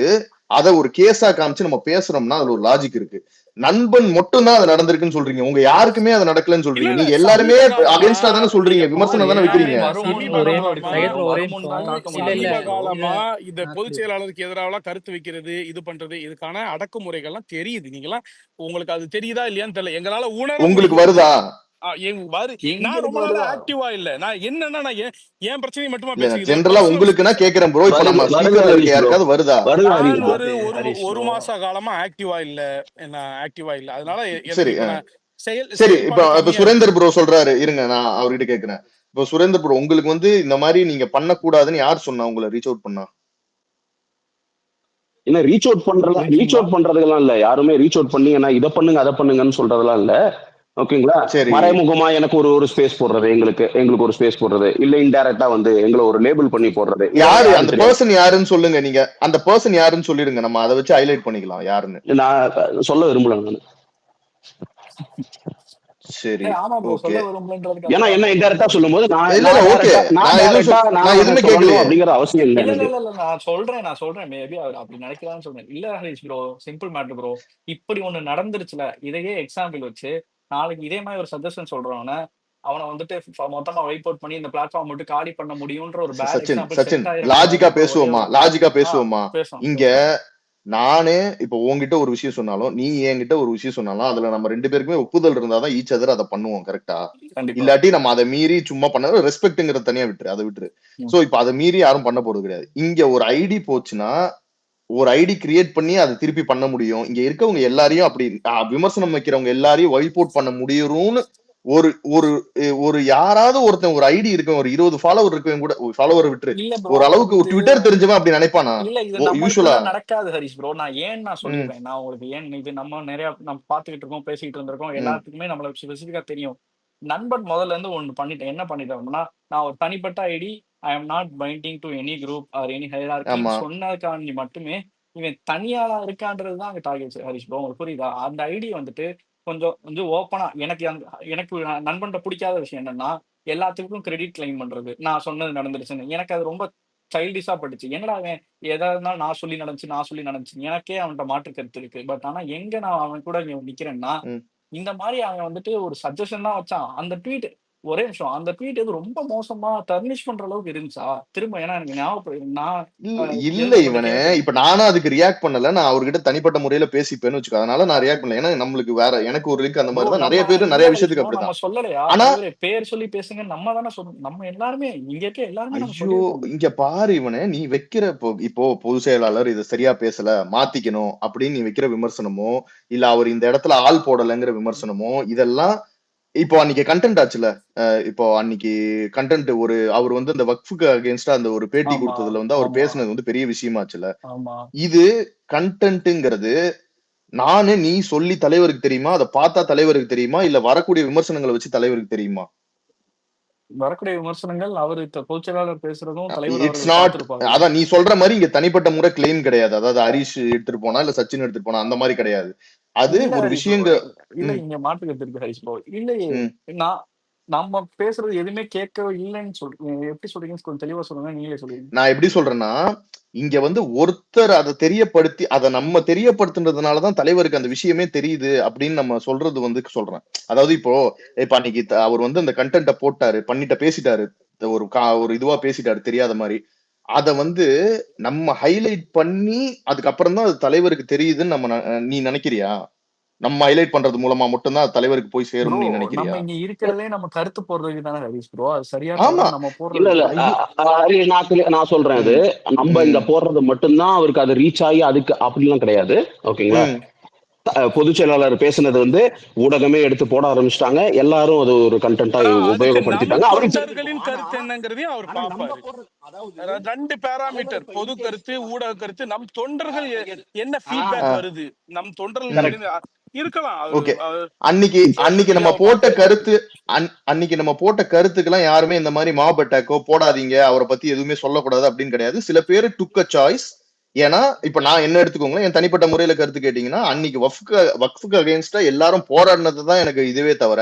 அதை ஒரு கேஸா காமிச்சு நம்ம பேசுறோம்னா அதுல ஒரு லாஜிக் இருக்கு. நண்பன் மட்டும் தான் அது நடந்திருக்குன்னு சொல்றீங்க, உங்க யாருக்குமே அது நடக்கலன்னு இல்ல சொல்றீங்க. இல்ல நீங்க எல்லாருமே சமீப காலமா அகேன்ஸ்டா தானே நீங்க சொல்றீங்க, ப்ரோ விமர்சனம் தானே யாரு வைக்கிறீங்க. வருமுன் சமீப ஒரே ப்ரோ காலமா எடுக்கலாம் ப்ரோ, ஒரே வருமுன் நிமிஷம். தான் காக்க இல்ல இல்ல முடியும் சமீப ப்ரோ. காலமா இத இந்த பொதுச் செயலாளருக்கு எதிராக கருத்து வைக்கிறது இது பண்றது இதுக்கான அடக்குமுறைகள்லாம் தெரியுது. நீங்களாம் உங்களுக்கு அது தெரியுதா இல்லையான்னு தெரியல, எங்களால உணர உங்களுக்கு முடியுது. வருதா? நான் எங்களுக்கு ரொம்ப நாளா வருதா? ஆக்டிவா இல்ல. நான் என்னன்னா நான் என் பிரச்சனையை மட்டுமா இல்ல பேசிக்கிட்டு ஜென்ரலா பர்சனல் உங்களுக்குன்னா கேக்குறேன் ப்ரோ. இப்ப வருது நம்ம வருது ஸ்பீக்கர்ல ஹரிஷ் இருக்க ப்ரோ, யாருக்காவது வருதா? வருது ஹரிஷ் நான் ப்ரோ. ஹரிஷ் ஒரு ப்ரோ மாச காலமா ஆக்டிவா இல்ல. நான் ஆக்டிவா இல்ல. அதனால எனக்கு சரி இப்ப நான் சரி. செயல்பாடு இப்ப கம்மியா சுரேந்தர் இருக்கு. ப்ரோ சொல்றாரு, இருங்க நான் அவர்கிட்ட கேக்குறேன். இப்போ சுரேந்தர் ப்ரோ, உங்களுக்கு வந்து இந்த மாதிரி நீங்க பண்ணக்கூடாதுன்னு யார் சொன்னா, உங்களை ரீச் அவுட் பண்ணா? இல்ல ரீச் அவுட் ட்ரிங்கிங்கா? பண்றதுலாம் இல்ல, யாருமே ரீச் அவுட் பண்ணி என்ன இதை பண்ணுங்க அதை பண்ணுங்கன்னு சொல்றதெல்லாம் இல்ல. ஓகேங்களா? சரி மறைமுகமா எனக்கு ஒரு ஸ்பேஸ் போடுறது, எங்களுக்கு ஒரு ஸ்பேஸ் போடுறது, இல்ல இன்டைரக்டா வந்து எங்களை ஒரு லேபிள் பண்ணி போடுறது, இதெல்லாம் யாரு அந்த யாரும் கிடையாது. பர்சன் யாருன்னு சொல்லுங்க. நீங்க அந்த பர்சன் யாருன்னு சொல்லிடுங்க, நம்ம அதை வச்சு ஹைலைட் பண்ணிக்கலாம் யாருன்னு. நான் சொல்ல விரும்பல நான். சரி ஆமா ப்ரோ, ஓகே. சொல்ல விரும்பலன்றதுக்கு ஏன்னா அதுதான் என்ன ப்ரோ. இன்டைரக்டா சொல்லும் போது இல்ல இல்ல ஓகே, நான் எதுவுமே சொல்லணும் கேட்கலையே. அப்படிங்கிற அவசியம் இல்லை இல்ல இல்ல எனக்கு. இல்ல இல்ல நான் சொல்றேன் மேபி அவர் அப்படி நினைக்கலாம்னு சொல்றேன். இல்ல Harish bro, simple matter bro. இப்படி ஒண்ணு நடந்துருச்சுல, இதையே எக்ஸாம்பிள் வச்சு நாளைக்கு இதே மாதிரி ஒரு சஜஷன் சொல்றவன அவனை வந்துட்டு மொத்தமா வைப் அவுட் பண்ணி இந்த பிளாட்ஃபார்ம் மட்டும் காலி பண்ண முடியும்ன்ற ஒரு bad Sachin example Sachin set ஆயிடக்கூடாது லாஜிக்கா ப்ரோ. ஒரே பேசுவோமா, ஒரு லாஜிக்கா ஆ பேசுவோமா? பேசலாம் இங்க பேசலாம். நானே இப்போ உங்ககிட்ட ஒரு விஷயம் சொன்னாலும், நீ என்கிட்ட ஒரு விஷயம் சொன்னாலும், அதுல நம்ம 2 பேருக்குமே ஒப்புதல் இருந்தாதான் ஈச் அதர் அதை பண்ணுவோம். கரெக்டா? கண்டிப்பா. இல்லாட்டி நம்ம அதை மீறி சும்மா பண்ண ரெஸ்பெக்ட்ங்கிறத தனியா விட்டுரு, அதை விட்டுரு. ம். சோ இப்ப அதை மீறி யாரும் பண்ண போறது கிடையாது. இங்க ஒரு ஐடி போச்சுன்னா ஒரு ஐடி கிரியேட் பண்ணி அதை திருப்பி பண்ண முடியும். இங்க இருக்கவங்க எல்லாரையும் அப்படி விமர்சனம் வைக்கிறவங்க எல்லாரையும் வைப் அவுட் பண்ண முடியும்னு ஒரு ஒரு ஒரு யாராவது ஒருத்தன் ஒரு ஐடி இருக்கும், ஒரு 20 ஃபாலோவர் இருக்கவங்க கூட, ஃபாலோவர் விட்டுரு, இல்ல ப்ரோ, ஒரு அளவுக்கு ஒரு இது ட்விட்டர் தெரிஞ்சவன் அப்படி நினைப்பானா? இல்ல இது யூஸ்வலா நம்மளுக்குள்ள நடக்காது ஹரிஷ் ப்ரோ. நான் சொல்லிடுறேன். நான் உங்களுக்கு ஏன் இது நம்ம நிறைய நம்ம பாத்துக்கிட்டு இருக்கோம், பேசிக்கிட்டு இருந்திருக்கோம், எல்லாத்துக்குமே நம்மள ஸ்பெசிபிக்கா தெரியும். நண்பன் முதல்ல இருந்து ஒண்ணு பண்ணிட்டேன். என்ன பண்ணிட்டேன்னா, நான் ஒரு தனிப்பட்ட ID, I am not binding to any group or any ஹைரார்கின்னு ஆமா சொன்னதுக்காண்டி மட்டுமே இவன் தனியாளா இருக்கான்றது தான் அங்க டார்கெட் ஹரிஷ் ப்ரோ. உங்களுக்கு புரியுதா? அந்த ஐடி வந்துட்டு கொஞ்சம் கொஞ்சம் ஓப்பனா எனக்கு நண்பன்ட்ட பிடிக்காத விஷயம் என்னன்னா, எல்லாத்துக்கும் கிரெடிட் கிளைம் பண்றது. நான் சொன்னது நடந்துருச்சுன்னு. எனக்கு அது ரொம்ப சைல்டிஷா பட்டுச்சு. என்னடா அவன் எதா இருந்தாலும் நான் சொல்லி நடந்துச்சு. எனக்கே அவன்ட்ட மாற்று கருத்து இருக்கு. பட் ஆனா எங்க நான் அவன் கூட நிக்கிறேன்னா, ம். இந்த மாரி அவன் வந்துட்டு ஒரு சஜஷன் தான் வச்சான். அந்த ட்வீட் ஒரே நிமிஷம். அந்த ட்வீட் எது ரொம்ப மோசமா தர்னிஷ் பண்ற அளவுக்கு இருந்துச்சா? திரும்ப ஏன்னா எனக்கு ஞாபகம் நான் இல்ல எழுதப்பட்ட இவனே, கேள்வி. இப்ப நானும் அதுக்கு ரியாக்ட் பண்ணல. நான் அவர்கிட்ட தனிப்பட்ட முறையில பேசிப்பேன்னு வச்சுக்கோ, அதனால நான் ரியாக்ட் பண்ணல. ஏன்னா நம்மளுக்கு வேற எனக்கு ஒரு லிங்க் அந்த ப்ரோ மாதிரி தான், நம்ம நிறைய பேர் இல்ல நிறைய ஹரிஷ் விஷயத்துக்கு ப்ரோ, நம்ம அப்படிதான். சொல்லலையா ஆனா தலைவரே? பேர் சொல்லி பேசுங்க நம்ம தானே சொல்லணும். நம்ம எல்லாருமே இங்க இருக்க எல்லாருமே நம்ம ஐயோ, சொல்லியிருக்கோம். இங்க பாரு இவனே, நீ வைக்கிற இப்போ பொதுச் செயலாளர் இதை சரியா பேசல, மாத்திக்கணும் அப்படின்னு நீ வைக்கிற விமர்சனமோ, இல்ல அவர் இந்த இடத்துல ஆள் போடலைங்கிற விமர்சனமோ, இதெல்லாம் இப்போ அன்னைக்கு கண்டென்ட் ஆச்சுல. இப்போ அன்னைக்கு கண்டென்ட் அவர் வந்து அந்த வக்ஃபுக்கு அகேன்ஸ்டா அந்த ஒரு பேட்டி ஆமா கொடுத்ததுல வந்து அவர் ஆமா பேசுனது வந்து பெரிய விஷயமாச்சுல. ஆமா. இது கண்டென்ட்ங்கிறது நீ சொல்லி தலைவருக்கு தெரியுமா, அதை பார்த்தா தலைவருக்கு தெரியுமா, இல்ல வரக்கூடிய விமர்சனங்களை வச்சு தலைவருக்கு தெரியுமா? வரக்கூடிய விமர்சனங்கள் அவரு பொதுச் செயலாளர் பேசுறதும் தலைவர் இட்ஸ் அவர்கள் நாட், பார்த்திருப்பாரு. அதான் நீ சொல்ற மாதிரி இங்க தனிப்பட்ட முறை கிளைம் கிடையாது. அதாவது ஹரிஷ் எடுத்துட்டு போனா இல்ல சச்சின் எடுத்துட்டு போனா அந்த மாதிரி கிடையாது. அது இல்ல ஒரு ஹரிஷ் ப்ரோ, விஷயங்க. இல்ல ம், இங்க மாற்று கருத்து இருக்கு ஹரிஷ் ப்ரோ. இல்லையே, ம். நான் நம்ம பேசுறது எதுவுமே கேட்க இல்லைன்னு சொல்றீங்க. எப்படி சொல்றீங்கன்னு கொஞ்சம் தெளிவா சொல்லுங்க, நீங்களே சொல்லுங்க. நான் எப்படி சொல்றேன்னா, இங்க வந்து ஒருத்தர் அதை தெரியப்படுத்தி அதை நம்ம தெரியப்படுத்துனதுனாலதான் தலைவருக்கு அந்த விஷயமே தெரியுது அப்படின்னு நம்ம சொல்றது வந்து சொல்றேன். அதாவது இப்போ அன்னைக்கு அவர் வந்து அந்த கண்டென்ட்ட போட்டாரு, பேசிட்டாரு, ஒரு இதுவா பேசிட்டாரு தெரியாத மாதிரி. அத வந்து நம்ம ஹைலைட் பண்ணி அதுக்கப்புறம் தான் அது தலைவருக்கு தெரியுதுன்னு நீ நினைக்கிறியா? நம்ம ஹைலைட் பண்றது மூலமா மட்டும்தான் அது தலைவருக்கு போய் ப்ரோ, சேரும்னு நீ நம்ம நினைக்கிறியா? இங்க இருக்கிறதே நம்ம கருத்து போடுறதுக்கு தானே ஹரிஷ் ப்ரோ. அது சரியா ஆமா. தவறு நம்ம இல்ல போடுறது. இல்ல ஐயோ. ஹரி, நான் சொல்றேன். அது ம், நம்ம இங்க ம், போடுறது மட்டும்தான் அவருக்கு அது ரீச் ஆகி அதுக்கு அப்படிலாம் கிடையாது. ஓகேங்களா? ம். பொதுச் செயலாளர் பேசுனது வந்து ஊடகமே எடுத்து போட ஆரம்பிச்சிட்டாங்க, எல்லாரும் அது ஒரு கண்டென்ட்டா அதுக்கு நம்ம உபயோகப்படுத்திட்டாங்க, அவருக்கு தொண்டர்களின் கருத்து என்னங்கிறதையும் அவர் பார்ப்பாரு. 2 பேராமீட்டர், பொது கருத்து, ஊடக கருத்து. நம் தொண்டர்கள் என்ன ஃபீட்பேக் வருது, நம் தொண்டர்கள் இருக்கலாம். ஓகே. அன்னைக்கு நம்ம போட்ட கருத்து, அன்னைக்கு நம்ம போட்ட கருத்துக்கெல்லாம் யாருமே இந்த மாதிரி மாப் அட்டாக்கோ போடாதீங்க, அவரை பத்தி எதுவுமே சொல்லக்கூடாது அப்படின்னு கிடையாது. சில பேர் டுக் அ சாய்ஸ். ஏன்னா இப்ப நான் என்ன எடுத்துக்கோங்களேன், என் தனிப்பட்ட முறையில கருத்து கேட்டீங்கன்னா, அன்னைக்கு வக்ஃபுக்கு அகேன்ஸ்டா எல்லாரும் போராடினதுதான் எனக்கு இதுவே தவிர,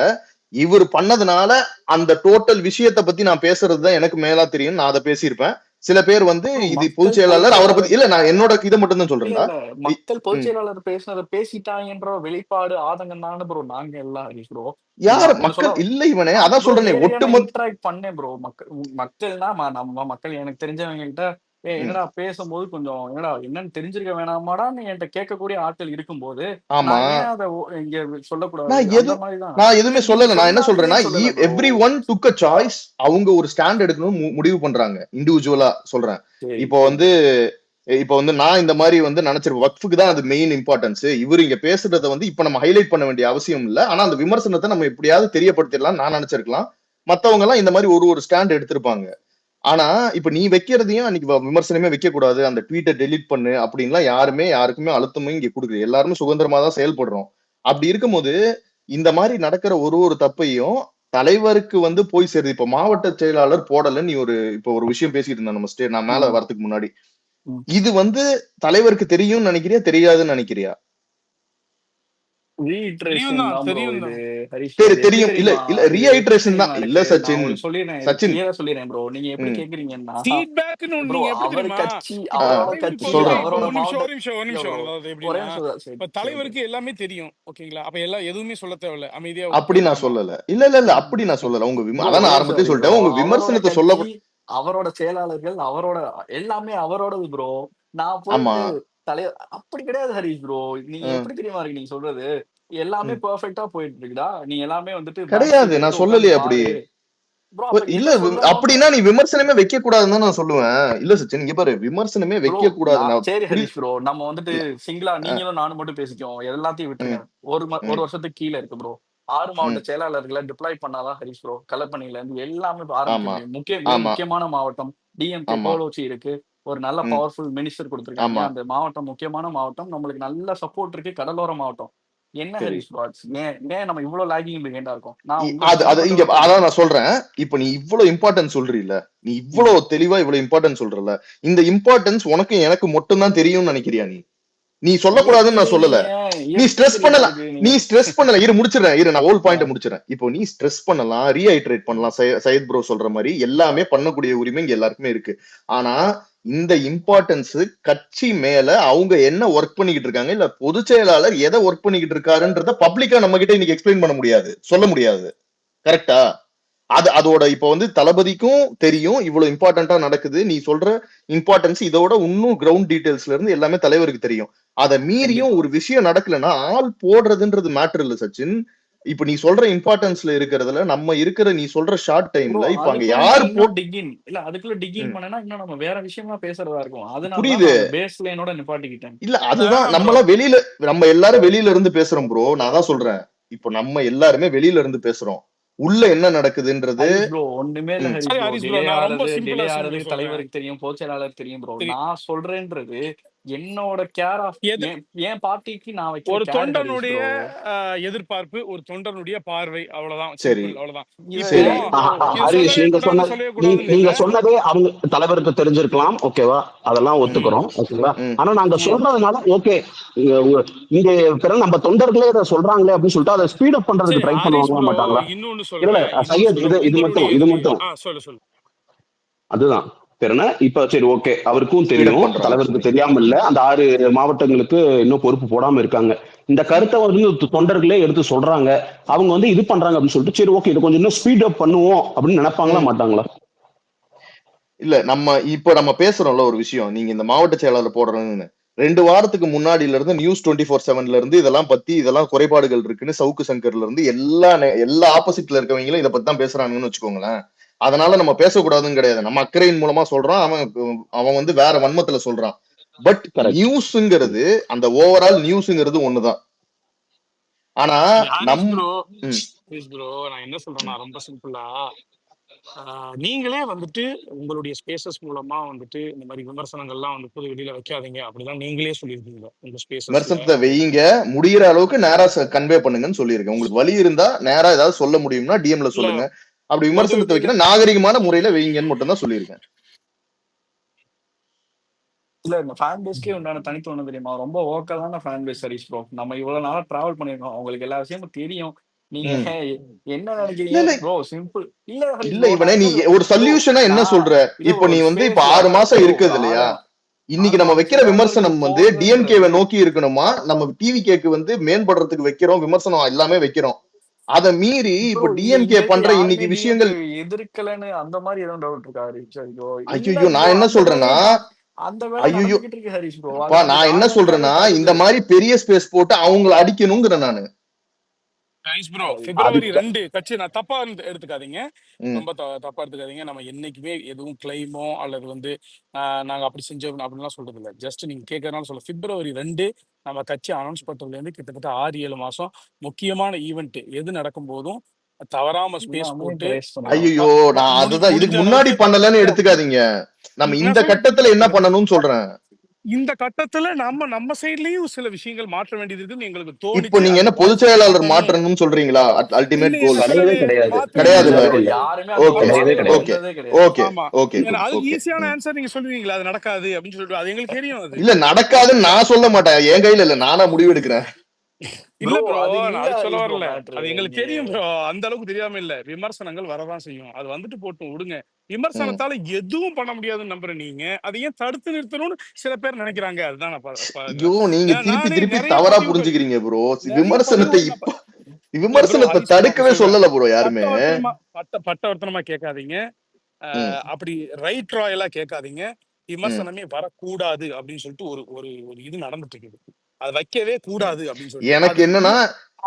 இவர் பண்ணதுனால அந்த டோட்டல் விஷயத்தை பத்தி நான் பேசுறதுதான் எனக்கு மேலா தெரியும். நான் அதை பேசியிருப்பேன். சில பேர் வந்து ப்ரோ இது பொதுச் மக்கள் செயலாளர் அவரை பொதுச் பத்தி இல்ல, நான் என்னோட இதை மட்டும் தான் இல்ல சொல்றேன்டா. இல்ல மக்கள் பொதுச் செயலாளர் பேசினதை பேசிட்டாங்கன்ற வெளிப்பாடு ஆதங்கம் தானே ப்ரோ நாங்க எல்லாம் ஹரிஷ் ப்ரோ. யாரு என்ன மக்கள் சொல்ல இல்ல இவனே, அதான் ப்ரோ சொல்றேனே நேரடியா நான் ஒட்டுமொத்த இன்டராக்ட் பண்ணேன் ப்ரோ. மக்கள்னா நம்ம மக்கள் எனக்கு தெரிஞ்சவங்க கிட்ட என்னடா பேசும்போது கொஞ்சம் என்னடா என்னன்னு தெரிஞ்சிருக்க வேணாமாடான்னு என்கிட்ட கேட்கக்கூடிய ஆட்கள் இருக்கும்போது ஆமா. நான் ஏன் அதை இங்க சொல்லக்கூடாது நான் அந்த எது மாதிரி தான். நான் இல்ல எதுவுமே நீங்க சொல்லல. நான் என்ன சொல்றேன்னா, சொல்லாதீங்கன்னு சொல்லல bro. Every one took a choice. அவங்க ஒரு ஸ்டாண்ட் எடுக்கணும் முடிவு பண்றாங்க. இண்டிவிஜுவலா சொல்றேன். சரி இப்போ சரி வந்து நான் இந்த மாதிரி வந்து நினைச்சிருப்பேன், வக்ஃபுக்கு தான் அது மெயின் இம்பார்ட்டன்ஸ். இவர் இங்க பேசுறத வந்து இப்ப நம்ம ஹைலைட் பண்ண வேண்டிய அவசியம் இல்ல. ஆனா அந்த விமர்சனத்தை நம்ம எப்படியாவது தெரியப்படுத்திடலாம் நான் நினைச்சிருக்கலாம். மத்தவங்க எல்லாம் இந்த மாதிரி ஒரு ஸ்டாண்ட் எடுத்திருப்பாங்க. ஆனா இப்ப நீ வைக்கிறதையும் அன்னைக்கு விமர்சனமே வைக்க கூடாது, அந்த ட்வீட்டை டெலீட் பண்ணு அப்படின்லாம் யாருக்குமே அழுத்தமே இங்க கொடுக்குது. எல்லாருமே சுதந்திரமா தான் செயல்படுறோம். அப்படி இருக்கும்போது இந்த மாதிரி நடக்கிற ஒரு தப்பையும் தலைவருக்கு வந்து போய் சேருது. இப்ப மாவட்ட செயலாளர் போடல, நீ இப்ப ஒரு விஷயம் பேசிட்டு இருந்தேன் நம்ம நான் மேல ம் வரதுக்கு முன்னாடி. ம் இது வந்து தலைவருக்கு தெரியும்னு நினைக்கிறியா, தெரியாதுன்னு நினைக்கிறியா? ரீஇட்ரேஷன் தான் ப்ரோ தெரியும் இது தான். ஹரிஷ். சரி, இது எப்படி தெரியும். இல்ல தெரியுமா இல்ல இது எப்படி ரீஹைட்ரேஷன் தான். தெரியுமா இல்ல எனக்கு நான் சச்சின், உங்களுக்கு சொல்லிடுறேன், இது சச்சின். கிளியரா சொல்லிடுறேன் ப்ரோ. நீங்க எப்படி ம். கேக்குறீங்கன்னா ஃபீட்பேக்னு ப்ரோ நீங்க எப்படி அவர் தெரியுமா? கட்சி ஆ, அவரோட தலைவருக்கு கட்சி வந்துட்டு சொல்றேன். இப்போ அவரோட ஒரு நிமிஷம் மாவட்ட ஒரு நிமிஷம் ஒரு இல்ல நிமிஷம். ப்ரோ அதாவது ஒரே எப்படின்னா, நிமிஷம் சரி இப்ப சொல்லுங்க. தலைவருக்கு எல்லாமே தெரியும், ஓகேங்களா? அப்ப எதுவுமே சொல்ல தேவையில்ல, அமைதியா அப்படி நான் உட்காந்துட்டு சொல்லல. இல்ல அப்படி நான் சொல்லல. ப்ரோ அதான் ஒரே நான் நிமிஷம் ஆரம்பத்திலே ஹரிஷ் ப்ரோ. சொல்லிட்டேன். உங்க அவரோட விமர்சனத்தை சொல்ல. கட்சி அவரோட செயலாளர்கள் அவரோட எல்லாமே அவரோடது ப்ரோ. நான் ஆமா. போயிட்டு தலைவர் அப்படி கிடையாது ஹரிஷ் ப்ரோ. நீங்க ம், எப்படி தெரியுமா இருக்கு நீங்க சொல்றது? எல்லாமே ம். பெர்ஃபெக்ட்டா போயிட்டு இருக்குடா. நீ எல்லாமே வந்துட்டு பேக் கிடையாது, சீட் நான் எடுத்து உட்கார்ந்து சொல்லலையே அப்படி. பாரு. ப்ரோ அப்ப இல்ல எது சொல்லணும்னு அப்படின்னா நீ விமர்சனமே வைக்க கூடாதுன்னு தான் நான் சொல்லுவேன். இல்ல சச்சின், இங்க பாரு, விமர்சனமே ப்ரோ வைக்க கூடாது. நான் நான் சரி ஹரிஷ் ப்ரோ. நம்ம வந்துட்டு இல்ல. சிங்கிளா அ, நீங்களும் நானும் மட்டும் பேசிக்குவோம். எல்லாத்தையும் விட்டுருங்க. ம், ஒரு ம், வருஷத்துக்கு கீழ இருக்கு ப்ரோ. 6 மாவட்ட ம். செயலாளர்களை டிப்ளாய் பண்ணாதான் ஹரிஷ் ப்ரோ. களப்பணியில இருந்து எல்லாமே ஆரம்பிக்க ஆமா, முடியும். மிக ஆமா, முக்கியமான மாவட்டம் டிஎம்கே ஆமா. கோலோச்சி இருக்கு. ஒரு நல்ல ம், பவர்ஃபுல் மினிஸ்டர் கொடுத்திருக்காங்க. ஆமா. அந்த மாவட்டம் முக்கியமான மாவட்டம். நம்மளுக்கு நல்ல சப்போர்ட் இருக்கு. கடலோர மாவட்டம். என்ன சரி. ஹரிஷ் ப்ரோ ஆச்சு? ஏன் ஏன் நம்ம இவ்வளவு லாகிங் பிஹைண்டா இருக்கோம்? நான் அது உங்களுக்கு அது இங்க தனிப்பட்டவரா அதான் சொல்றேன். நான் சொல்றேன். இப்ப நீ இவ்வளவு இம்பார்ட்டன்ஸ் சொல்றீல்ல, நீ ம். இவ்வளவு தெளிவா இவ்வளவு இம்பார்ட்டன்ஸ் சொல்றல, இந்த இம்பார்ட்டன்ஸ் உனக்கு எனக்கு மட்டும் தான் தெரியும்னு நினைக்கிறியா நீ? நீ சொல்லக்கூடாதுன்னு எப்படி நான் சொல்லல. நீங்க நீ எப்படி ஸ்ட்ரெஸ் தெரியாம பண்ணலாம். இருக்கு நீ நீங்க? ஸ்ட்ரெஸ் பண்ணல. முடிச்சிடுறேன். நான் ஹோல் ஆ. பாயிண்ட் முடிச்சிடுறேன். இப்போ நீ ஸ்ட்ரெஸ் பண்ணலாம், ரீஹைட்ரேட் பண்ணலாம். சையத் ப்ரோ சொல்ற மாதிரி எல்லாமே பண்ணக்கூடிய உரிமை இங்க எல்லாருக்குமே இருக்கு. ஆனா இந்த இம்பார்ட்டன்ஸ் கட்சி மேல அவங்க என்ன ஒர்க் பண்ணிக்கிட்டு இருக்காங்க, இல்ல பொதுச் செயலாளர் எதை ஒர்க் பண்ணிக்கிட்டு இருக்காருன்றத பப்ளிக்கா நம்ம கிட்ட இன்னைக்கு எக்ஸ்பிளைன் பண்ண முடியாது, சொல்ல முடியாது. கரெக்டா? அதோட இப்ப வந்து தளபதிக்கும் தெரியும் இவ்வளவு இம்பார்ட்டன்டா நடக்குது. நீ சொல்ற இம்பார்ட்டன்ஸ் இதோட இன்னும் கிரவுண்ட் டீடைல்ஸ்ல இருந்து எல்லாமே தலைவருக்கு தெரியும். அத மீறியும் கண்டிப்பா. ஒரு விஷயம் நடக்கலன்னா ஆள் போடுறதுன்றது மேட்டர் இல்ல சச்சின். இப்ப நீ சொல்ற இம்பார்ட்டன்ஸ்ல இருக்கிறதுல நம்ம இருக்கிற நீ சொல்ற ஷார்ட் ப்ரோ டைம்ல இப்ப அங்க அதுக்குள்ள நீங்க யாரு இன்னும் டிகின் இல்ல அதுக்குள்ள டிகின் ம், பண்ணனா இன்னும் நம்ம வேற விஷயமா பேசுறதா இருக்கும். அதனாலதான் புரியுது. நான் அந்த பேஸ் லைனோட நிப்பாட்டிக்கிட்டேன். இல்ல அதுதான் ப்ரோ. நம்ம எல்லாரும் வெளியில இருந்து பேசுறோம் ப்ரோ. நான் தான் சொல்றேன். இப்போ நம்ம எல்லாருமே வெளியில இருந்து பேசுறோம். உள்ள என்ன நடக்குதுன்றது. ஹரிஷ் ப்ரோ ஒண்ணுமே இல்ல ம், ஹரிஷ் சரி ப்ரோ. ஹரிஷ் ப்ரோ, நான் ரொம்ப டிலே சிம்பிளா ஆறது சொல்றேன். தலைவருக்கு தெரியும், பொதுச் செயலாளருக்கு தெரியும் ப்ரோ. சரி, நான் சொல்றேன்றது என்னோட கேர் ஆஃப் எது என் பார்ட்டிக்கு நான் வைக்கிற ஒரு கேர் ஹரிஷ் தொண்டனுடைய ப்ரோ. எதிர்பார்ப்பு, ஒரு தொண்டனுடைய பார்வை, அவ்வளவுதான். சரி, சிம்பிள், அவ்வளவுதான். இத இப்போ சரி. ப்ரோ இது ஹரிஷ், சொல்லவே நீங்க கூடாது, சொன்னது சொல்லவே கூடாதுன்னு நீங்க இல்ல. சொன்னதே அவங்க தலைவருக்கு தெரிஞ்சிருக்கலாம், ஓகேவா? அதெல்லாம் ம், ஒத்துக்கிறோம், ஓகேங்களா? ம். ஆனா நாங்க ம். சொல்றதுனால ஓகே, இங்க பிறகு நம்ம தொண்டர்களே இதை சொல்றாங்களே அப்படின்னு சொல்லிட்டு அதை ஸ்பீட் அப் சரி பண்றதுக்கு ட்ரை ஹரிஷ் பண்ணுவாங்களா ப்ரோ, மாட்டாங்களா? இன்னொன்னு இல்ல சொல்றேன், சையத், இது உங்களுடைய மட்டும் இது மட்டும் சொல்லு சொல்லு. அதுதான் பெருனா இப்ப சரி ஓகே, அவருக்கும் ஸ்பீட் அப் தெரியும், பண்றாங்கன்னு தலைவருக்கு சொன்னீங்க. தெரியாம இல்ல, அந்த 6 மாவட்டங்களுக்கு இன்னும் பொறுப்பு போடாம இருக்காங்க. இந்த கருத்தை வந்து தொண்டர்களே எடுத்து சொல்றாங்க, அவங்க வந்து இது பண்றாங்க அப்படின்னு சொல்லிட்டு சரி ஓகே, இது கொஞ்சம் இன்னும் ஸ்பீட் அப் பண்ணுவோம் அப்படின்னு நினைப்பாங்களா ம். மாட்டாங்களா? இல்ல நம்ம பேசுறோம்ல ஒரு விஷயம். நீங்க இந்த மாவட்ட செயலாளர் போடுறேன்னு 2 வாரத்துக்கு முன்னாடில இருந்து நியூஸ் 24/7ல இருந்து இதெல்லாம் குறைபாடுகள் இருக்குன்னு சவுக்கு சங்கர்ல இருந்து எல்லா ஆப்போசிட்ல இருக்கவங்களும் இத பத்தி தான் பேசுறாங்கன்னு வச்சுக்கோங்களேன். அதனால நம்ம பேசக்கூடாதுன்னு கிடையாது. நம்ம அக்கறையின் மூலமா சொல்றோம். அவன் வந்து வேற வன்மத்துல சொல்றான். But correct. நியூஸ்ங்கிறது அந்த ஓவரால் நியூஸ்ங்கிறது ஒண்ணுதான். ஆனா நம் ஹரிஷ் ப்ரோ, ம், ஹரிஷ் ப்ரோ, நான் என்ன சொல்றேன்னா ம். ரொம்ப சிம்பிளா, நீங்களே வந்துட்டு உங்களுடைய ஸ்பேசஸ் மூலமா வந்துட்டு இந்த மாதிரி விமர்சனங்கள்லாம் வந்து பொது வெளியில வைக்காதீங்க அப்படிதான் நீங்களே சொல்லியிருக்கீங்க உங்க ஸ்பேசஸ்ல. விமர்சனத்தை வையுங்க, முடியிற அளவுக்கு நேரா கன்வே பண்ணுங்கன்னு சொல்லியிருக்கேன். உங்களுக்கு வழி இருந்தா நேரா ஏதாவது சொல்ல முடியும்னா டிஎம்ல இல்ல சொல்லுங்க. அப்படி பொது விமர்சனத்தை வெளியில வைக்கணும், நாகரிகமான முறையில வைங்கன்னு மட்டும் தான் சொல்லியிருக்கேன். இல்ல இந்த ஃபேன் பேஸ்க்கே உண்டான தனித்துவம் என்ன தெரியுமா? ரொம்ப வோக்கலான ஃபேன் பேஸ் ஹரிஷ் ப்ரோ. நம்ம இவ்வளவு நாளா டிராவல் பண்ணியிருக்கோம். அவங்களுக்கு எல்லா விஷயமும் தெரியும். நீங்க ம். என்ன இல்ல நினைக்கிறீங்க இல்ல ப்ரோ? சிம்பிள் இல்ல ஹரிஷ் இல்ல ப்ரோ. இவனே நான் நீ என்ன ஒரு ப்ரோ சொல்யூஷனா என்ன நான் சொல்ற? இல்ல இப்போ நீ ஒரு வந்து இப்ப ஸ்பேஸ் 6 மாசம் ப்ரோ. இருக்குது ஒரு இல்லையா? 6 இன்னைக்கு நம்ம வைக்கிற செயலாளர்கள் விமர்சனம் வந்து போடுறதுன்றது டிஎம்கேவை நோக்கி இருக்கணுமா, நம்ம டிவிகேக்கு வந்து மேம்படுறதுக்கு வைக்கிறோம், விமர்சனம் எல்லாமே வைக்கிறோம். அத மீறி ப்ரோ. இப்ப இங்க டிஎம்கே இருக்க பண்ற யாருமே இன்னைக்கு விஷயங்கள் டிஎம்கே எதிர்க்கலன்னு அந்த மாதிரி எதுவும் டவுட் இருக்கா ஹரிஷ்? ஐயோ இல்ல ஐயோ ப்ரோ. நான் என்ன அந்த சொல்றேன்னா வேலையும் அந்த வேலை ஐயோ நடந்துகிட்டு இருக்கு ஹரிஷ் ப்ரோ. அப்பா அது நம்ம நான் என்ன யாருமே சொல்றேன்னா இந்த தடுக்கல. மாதிரி பெரிய ஸ்பேஸ் போட்டு அவங்கள அடிக்கணுங்கிற நானு ஹரிஷ் ப்ரோ, அது பிப்ரவரி அதுக்கு 2 கட்சி நான் தப்பா எடுத்துக்காதீங்க. ம், ரொம்ப தப்பா எடுத்துக்காதீங்க. நம்ம என்னைக்குமே எதுவும் கிளைமோ அல்லது வந்து நாங்க அப்படி செஞ்சோம் அப்படின்லாம் சொல்றது இல்லை. ஜஸ்ட் நீங்க கேட்கறதுனால சொல்ல. பிப்ரவரி 2 நம்ம கட்சி அனௌன்ஸ் பண்றதுல இருந்து கிட்டத்தட்ட 6-7 மாசம் முக்கியமான ஈவெண்ட் எது நடக்கும் போதும் தவறாம ஸ்பேஸ் எல்லாமே போட்டு ரைஸ் பண்ணிடும். ஐயோ நான் அதுதான் முடிஞ்ச இதுக்கு முன்னாடி அளவுக்கு பண்ணலன்னு இல்ல. எடுத்துக்காதீங்க. நம்ம நான் இந்த கட்டத்துல என்ன சொல்றேன். பண்ணணும்னு சொல்றேன். இந்த கட்டத்துல நம்ம சைட்லயும் சில விஷயங்கள் மாற்ற வேண்டியது இருக்குன்னு எங்களுக்கு இப்போ தோணுச்சு. நீங்க அதை என்ன பொதுச் மாத்தி செயலாளர் காட்டணும். மாற்றணும்னு சொல்றீங்களா? இல்ல அல்டிமேட் இல்ல கோல்ஸ் கிடையவே கிடையாது, மாத்த கிடையாது இல்ல வேண்டியது இல்ல. ப்ரோ. இருக்கு. யாருமே அந்த ஓகே மாதிரி கிடையவே மாத்த கிடையாது. ஓகே வந்ததே கிடையாது. ஓகே ஆமா. ஓகே ஏன்னா அது ஓகே. ஈஸியான ஆன்சர் நீங்க சொல்லுவீங்களா, அது நடக்காது அப்படின்னு சொல்லிட்டு அது எங்களுக்கு தெரியும். அது இல்ல நடக்காதுன்னு நான் சொல்ல மாட்டேன். என் கையில இல்ல, நானா முடிவு எடுக்கிறேன். இல்ல ப்ரோ ப்ரோ, அது நான் இல்ல அது சொல்ல ஹரிஷ் ப்ரோ வரல. மேட்ரு. அது எங்களுக்கு நீங்க தெரியும் ப்ரோ. அந்த அளவுக்கு தெரியாம இல்ல. விமர்சனங்கள் வரதான் செய்யும். அது வந்துட்டு போட்டும் விடுங்க. ம். விமர்சனத்தால எதுவும் பண்ண முடியாதுன்னு நம்புற நீங்க அதை ஏன் தடுத்து நிறுத்தணும்னு சில பேர் நினைக்கிறாங்க. அதுதான் நான் ஐயோ நீங்க திருப்பி நானே திருப்பி நிறைய தவறா பதிவுகள் புரிஞ்சுக்கிறீங்க ப்ரோ. நிறைய விமர்சனத்தை பதிவுகள் இப்ப இல்ல ப்ரோ விமர்சனத்தை ஹரிஷ் ப்ரோ அப்படி தடுக்கவே சொல்றேன். சொல்லல ப்ரோ யாருமே. பட்டவர்த்தனமா கேட்காதீங்க. ம். அப்படி ரைட் ராயலா கேட்காதீங்க. ம். விமர்சனமே வரக்கூடாது அப்படின்னு சொல்லிட்டு ஒரு ஒரு ஒரு இது நடந்துட்டு இருக்குது. அது வைக்கவே கூடாது அப்படின்னு சொல்லிட்டு எனக்கு என்னன்னா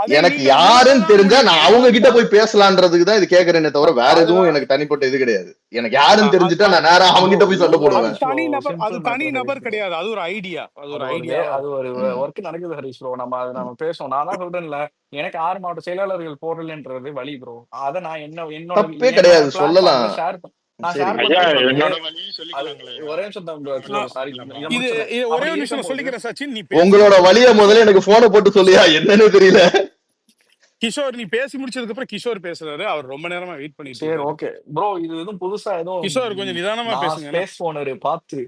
அதை எனக்கு நீங்கள் யாருன்னு நிறுத்ததான் தெரிஞ்சா முடியும். நான் ஏன்னா அவங்க கிட்ட அதுதான் போய் பேசலான்றதுக்கு தான் இது கேக்குறேனே தவிர வேற எதுவும் அதெல்லாம் எனக்கு தனிப்பட்ட இது கிடையாது. எனக்கு யாருன்னு தெரிஞ்சுட்டா அது நான் நேரா அவங்க ப்ரோ கிட்ட போய் சண்டை இல்ல அது போடுவேன். ஹரிஷ் ப்ரோ. தனி நபர், அது சிம்பிள் தனி மேட்டர் ஹரிஷ் நபர் ப்ரோ. கிடையாது. அது ஒரு ஐடியா, அது ஒரு அது ஒரு ஐடியாவா அது இருக்கும். ஒரு ம். ஒர்க் நடக்குது ஹரிஷ் ப்ரோ. நம்ம பேசுவோம். நான் தான் சொல்றேன்ல, எனக்கு 6 மாவட்ட செயலாளர்கள் போடலன்றது வழி ப்ரோ. அத நான் என்னோட தப்பே என்னோட கிடையாது சொல்லலாம். பிளாட்ஃபார்ம்ல நான் சரி ஷேர் ஐயா, பண்றது வந்து என்னோட வழியும் அது சொல்லிக்கலாங்களே ஐயா. ஒரே நிமிஷம் தான் bro. ஆஹ் சாரி இல்ல இதை இது முடிச்சிடுறேன். இது ஒரே அப்படி ஒரு நிமிஷம் நான் இருக்கும்போது சொல்லிக்கிறேன் சச்சின். நீ பேசி உங்களோட முடிச்சதுக்கு வழிய அப்புறம் முதல்ல கிஷோர் எனக்கு போனை போட்டு சொல்லியா கிஷோர் என்னன்னு தெரியல. கிஷோர் நீ பேசி முடிச்சதுக்கு அப்புறம் கிஷோர் பேசுறாரு. அவர் ரொம்ப நேரமா வெயிட் பண்ணிட்டு சரி இருக்காரு. Okay bro. இது எதுவும் புதுசா எதுவும் கிஷோர் கொஞ்சம் நிதானமா நான் பேசுங்க. ஸ்பேஸ் ஓனரு பார்த்து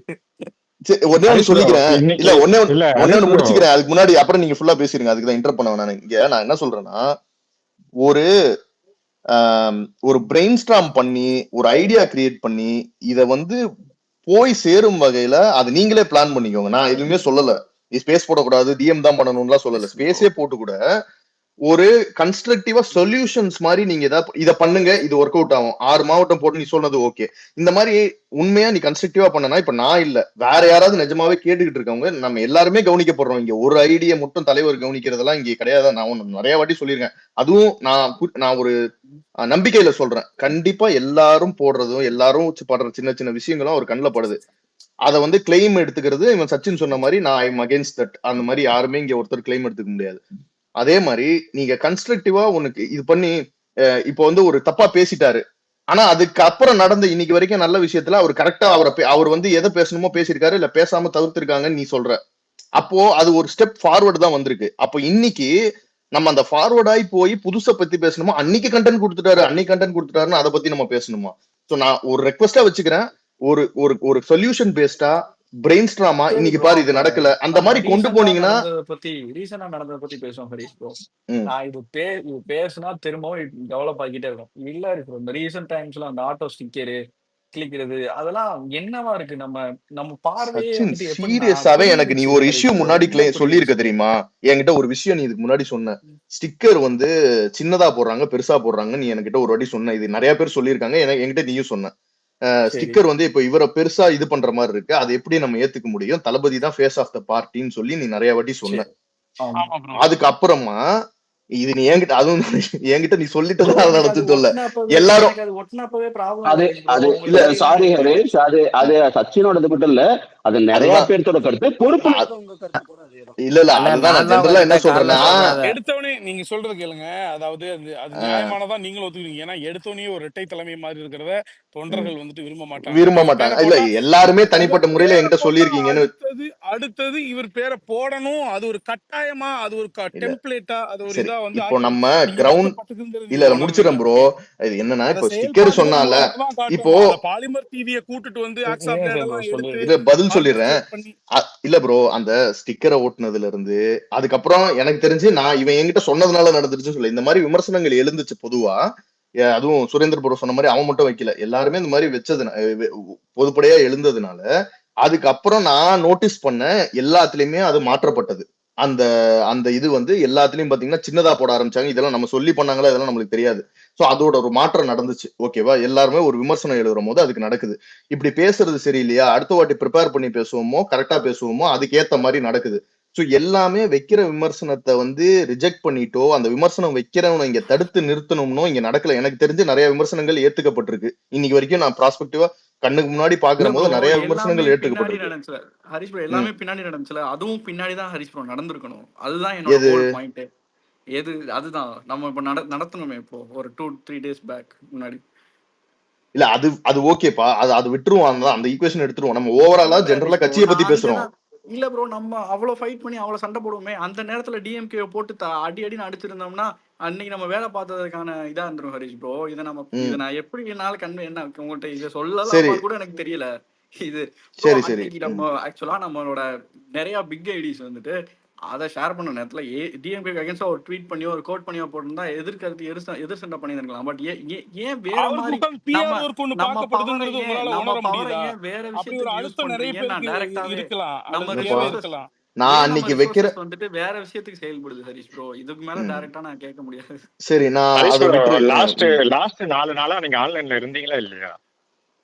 சரி, ஒண்ணே ஒண்ணு ஹரிஷ் ப்ரோ சொல்லிக்கிறேன். இல்ல இன்னைக்கு இல்ல ஒண்ணே ஹரிஷ் ஒண்ணு ப்ரோ முடிச்சுக்கிறேன். அதுக்கு முன்னாடி அப்புறம் நீங்க ஃபுல்லா பேசிருங்க. அதுக்கு தான் இன்டர் பண்ண வேணாம். இங்க நான் என்ன சொல்றேன்னா ஒரு ஆம், ஒரு பிரெயின் ஸ்டார்ம் பண்ணி ஒரு ஐடியா கிரியேட் பண்ணி இத வந்து போய் சேரும் வகையில அது நீங்களே பிளான் பண்ணிக்கோங்க. நான் எதுவுமே சொல்லல. ஸ்பேஸ் போடக்கூடாது, டிஎம் தான் பண்ணணும்லாம் சொல்லல. ப்ரோ. ஸ்பேஸே போட்டு கூட ஒரு கன்ஸ்ட்ரக்டிவா சொல்யூஷன்ஸ் மாதிரி நீங்க இத பண்ணுங்க, இது ஒர்க் அவுட் ஆகும். 6 மாவட்டம் போட்டு நீ சொன்னது ஓகே. இந்த மாதிரி உண்மையா நீ கன்ஸ்ட்ரக்டிவா பண்ணனா, இப்ப நான் இல்ல வேற யாராவது நிஜமாவே கேட்டுக்கிட்டு இருக்கவங்க நம்ம எல்லாருமே கவனிக்கப்படுறோம். இங்க ஒரு ஐடியா மட்டும் தலைவர் கவனிக்கிறதெல்லாம் இங்க கிடையாது. நான் ஒண்ணு நிறைய வாட்டி சொல்லியிருக்கேன். அதுவும் நான் ஒரு நம்பிக்கையில சொல்றேன். கண்டிப்பா எல்லாரும் போடுறதும் எல்லாரும் படுற சின்ன சின்ன விஷயங்களும் ஒரு கண்ணுல படுது. அத வந்து கிளைம் எடுத்துக்கிறது இவன் சச்சின் சொன்ன மாதிரி நான் ஐம் அகேன்ஸ்ட் தட். அந்த மாதிரி யாருமே இங்க ஒருத்தர் கிளைம் எடுத்துக்க முடியாது. அதே மாதிரி நீங்க கன்ஸ்ட்ரக்டிவா உனக்கு இது பண்ணி இப்போ வந்து ஒரு தப்பா பேசிட்டாரு. ஆனா அதுக்கு அப்புறம் நடந்த இன்னைக்கு வரைக்கும் நல்ல விஷயத்துல அவர் கரெக்டா அவர் வந்து எதை பேசணுமோ பேசியிருக்காரு, இல்ல பேசாம தவிர்த்திருக்காங்கன்னு நீ சொல்ற. அப்போ அது ஒரு ஸ்டெப் ஃபார்வர்டு தான் வந்திருக்கு. அப்போ இன்னைக்கு நம்ம அந்த ஃபார்வர்ட் ஆகி போய் புதுசை பத்தி பேசணுமா, அன்னைக்கு கண்டென்ட் கொடுத்துட்டாரு அன்னைக்கு கண்டென்ட் கொடுத்துட்டாருன்னு அதை பத்தி நம்ம பேசணுமா? சோ நான் ஒரு ரெக்வஸ்டா வச்சுக்கிறேன். ஒரு ஒரு ஒரு சொல்யூஷன் பேஸ்டா பிரெயின் ஸ்ட்ராமா சரி இன்னைக்கு ப்ரோ. பாரு இது அப்ப நடக்கல அந்த நம்ம மாதிரி கொண்டு போனீங்கன்னா ரீசெண்டா நடந்ததை பத்தி பேசுவோம் ஹரிஷ் ப்ரோ. ம், நான் இது பேசுனா திரும்பவும் டெவலப் ஆகிட்டே இருக்கும். இல்ல இருக்கு இந்த ரீசெண்ட் டைம்ஸ்ல அந்த ஆட்டோ ஸ்டிக்கரு கிளிக்கிறது அதெல்லாம் என்னவா இருக்கு? நம்ம நம்ம பார்வையே சச்சின் வந்துட்டு எப்படின்னா சீரியஸாவே எனக்கு நீ குறுகிருச்சு ஒரு இஷ்யூ ஹரிஷ் ப்ரோ. முன்னாடி ரொம்ப சொல்லியிருக்க குறுகிருச்சு. தெரியுமா? என்கிட்ட ஒரு விஷயம் நீ இதுக்கு முன்னாடி சொன்ன. ஸ்டிக்கர் வந்து சின்னதா போடுறாங்க பெருசா போடுறாங்க நீ என்கிட்ட ஒரு வாட்டி சொன்ன. இது நிறைய பேர் சொல்லியிருக்காங்க. என்கிட்ட நீயும் சொன்ன. சரி. ஸ்டிக்கர் வந்து இப்ப இவரை பெருசா இது பண்ற மாதிரி இருக்கு. அது எப்படி நம்ம ஏத்துக்க முடியும்? தளபதி தான் ஃபேஸ் ஆஃப் த பார்ட்டின்னு சொல்லி நீ நிறைய வாட்டி சொன்ன. சரி. ஆமா ஆமா ப்ரோ. அதுக்கு அப்புறமா இது நீ என்கிட்ட அதுவும் என்கிட்ட நீ சொல்லிட்டு ப்ரோ. தான் எனக்கு அது நினைச்சு சொல்ல ஒட்டினப்பவே எல்லாரும் எனக்கு அது ஒட்டினப்பவே ப்ராப்ளம் அது ஹரிஷ் ப்ரோ. அது இல்ல உங்களுக்கு தெரியுதான்னு சாரி தெரியல. ஹரேஷ், அது சச்சினோடது மட்டும் இல்ல, அது நிறைய அதுதான் பேர்த்தோட கருத்து. பொறுப்புல இருக்கவங்க கருத்து கூட அதேதான். இல்ல அண்ணா அதுதான் நான் நான் தான் ஜென்ரலா என்ன உங்ககிட்ட காலைல சொல்றேன்னா சொன்னேன். எடுத்தவனே நீங்க சொல்றது கேளுங்க. அதாவது அது நியாயமானதா நீங்களும் ஒத்துக்குவீங்க. ஏன்னா எடுத்தவனே ஒரு இரட்டை தலைமை மாதிரி இருக்கிறத தொண்டர்கள் வந்துட்டு விரும்ப மாட்டாங்க. விரும்ப இவர் மாட்டாங்க. பேரை இல்ல போட்டா எல்லாருமே இவர் தனிப்பட்ட முறையில பேரை என்கிட்ட போட்டா சொல்லியிருக்கீங்கன்னு. அடுத்தது அடுத்தது இவர் பேரை போடணும். அது ஒரு கட்டாயமா, அது ஒரு இல்ல டெம்ப்ளேட்டா, அது ஒரு சரி இதா வந்து இப்போ நம்ம கிரவுண்ட் இணைக்கப்பட்டதுங்கிறது இல்ல போனோம் முடிச்சிடறேன் ப்ரோ. ஓகே இது என்னன்னா அத இப்போ ஸ்டிக்கர் செயல்பாடுகள் சொன்னால மூலமா இப்போ காட்டுவோம். அந்த பாலிமர் டிவியை கூட்டிட்டு வந்து ஆக்ஸா ஏன் பிளேட் ப்ரோ எல்லாம் எடுத்து சொல்லுங்க. இல்ல பதில் சொல்லிடுறேன். ஆர்கெஸ்ட்ரேட் பண்ணி இல்ல ப்ரோ, அந்த ஸ்டிக்கரை ஓட்டுனதுல இருந்து அதுக்கப்புறம் எனக்கு தெரிஞ்சு நான் இவன் என்கிட்ட சொன்னதுனால நடந்துருச்சுன்னு சொல்லி இந்த மாதிரி விமர்சனங்கள் எழுந்துச்சு பொதுவா. அதுவும் சுரேந்தர் ப்ரோ சொன்ன மாதிரி அவன் மட்டும் வைக்கல, எல்லாருமே இந்த மாதிரி வச்சது பொதுப்படையா எழுந்ததுனால அதுக்கப்புறம் நான் நோட்டீஸ் பண்ண எல்லாத்துலயுமே அது மாற்றப்பட்டது. அந்த அந்த இது வந்து எல்லாத்துலயும் பாத்தீங்கன்னா சின்னதா போட ஆரம்பிச்சாங்க. இதெல்லாம் நம்ம சொல்லி பண்ணாங்களா இதெல்லாம் நம்மளுக்கு தெரியாது. சோ அதோட ஒரு மாற்றம் நடந்துச்சு. ஓகேவா? எல்லாருமே ஒரு விமர்சனம் எழுதுற போது அதுக்கு நடக்குது. இப்படி பேசுறது சரியில்லையா, அடுத்த வாட்டி ப்ரிப்பேர் பண்ணி பேசுவோமோ, கரெக்டா பேசுவோமோ, அதுக்கு ஏத்த மாதிரி நடக்குது. சோ எல்லாமே வைக்கிற விமர்சனத்தை வந்து ரிஜெக்ட் பண்ணிட்டோ, அந்த விமர்சனம் வைக்கிறவனை இங்க தடுத்து நிறுத்தணும்னோ இங்க நடக்கல. எனக்கு தெரிஞ்சு நிறைய விமர்சனங்கள் ஏத்துக்கப்பட்டிருக்கு. இன்னைக்கு வரைக்கும் நான் ப்ராஸ்பெக்டிவா கண்ணுக்கு முன்னாடி பாக்குற இல்ல போது ப்ரோ, நிறைய எல்லாமே விமர்சனங்கள் பின்னாடி ஏற்றுக்கப்பட்டிருக்கு. நடந்துச்சுல ஹரிஷ் ப்ரோ, ம். எல்லாமே பின்னாடி நடந்துச்சுல, அதுவும் பின்னாடி தான் ஹரிஷ் ப்ரோ நடந்திருக்கணும். அதுதான் என்னோட எது? Whole point. எது அதுதான் நம்ம இப்ப நடத்தணுமே இப்போ ஒரு 2-3 டேஸ் பேக் முன்னாடி. இல்ல அது அது ஓகேப்பா, அது அது விட்டுருவோம். அந்த ஈக்குவேஷன் எடுத்துருவோம். நம்ம ஓவராலா இல்ல ஜெனரலா ஹரிஷ் ப்ரோ, கட்சியை பத்தி நான் பேசுறோம். அதுக்குதான் இல்ல ப்ரோ, நம்ம அவ்வளவு ஃபைட் பண்ணி அவ்வளவு சண்டை போடுவோமே, அந்த நேரத்துல டிஎம்கே போட்டு அடி அடின்னு அடிச்சிருந்தோம்னா அன்னைக்கு நம்ம வேலை பார்த்ததுக்கான இதா இருந்துரும் ஹரிஷ் ப்ரோ. இதை ம். நான் எப்படி என்னால என்ன உங்கள்கிட்ட இதை சரி சொல்லலாமான்னு கூட எனக்கு தெரியல. இது ப்ரோ, சரி சரி. அன்னைக்கு நம்ம ஆக்சுவலா நம்மளோட நிறைய பிக் ஐடிஸ் வந்துட்டு அதை ஷேர் பண்ண நேரத்துல டிஎம்கே அகேன்ஸ்டா ஒரு ட்வீட் பண்ணியோ ஒரு கோட் பண்ணியோ போட்டிருந்தா எதிர்கருத்து எதிர் சண்டை பண்ணியிருக்கலாம். பட் ஏன் வேற அவருக்கு மாதிரி உட்கார்ந்து நம்ம பிஆர் ஒர்க் ஒண்ணு நம்ம பவரை பார்க்கப்படுதுங்கிறது ஏன் உங்களால நம்ம உணர பவரை முடியுதா? ஏன் வேற அப்படி ஒரு விஷயத்துக்கு யூஸ் அழுத்தம் நிறைய பண்றீங்கன்னு நான் பேருக்கு டைரக்டாவே இருக்கலாம் நம்ம அல்லது இல்லப்பா, தேவை ரிசோர்சஸ் இருக்கலாம். நான் ஏன் நம்ம அன்னைக்கு வைக்கிற ரிசோர்சஸ் வந்துட்டு வேற விஷயத்துக்கு செயல்படுது ஹரிஷ் ப்ரோ. இதுக்கு மேல ம். டைரக்டா நான் கேட்க முடியாது. சரி நான் ஹரிஷ் அதை ப்ரோ, விட்டுரு. லாஸ்ட் ம். லாஸ்ட் 4 நாளா நீங்க ஆன்லைன்ல இருந்தீங்களா இல்லையா?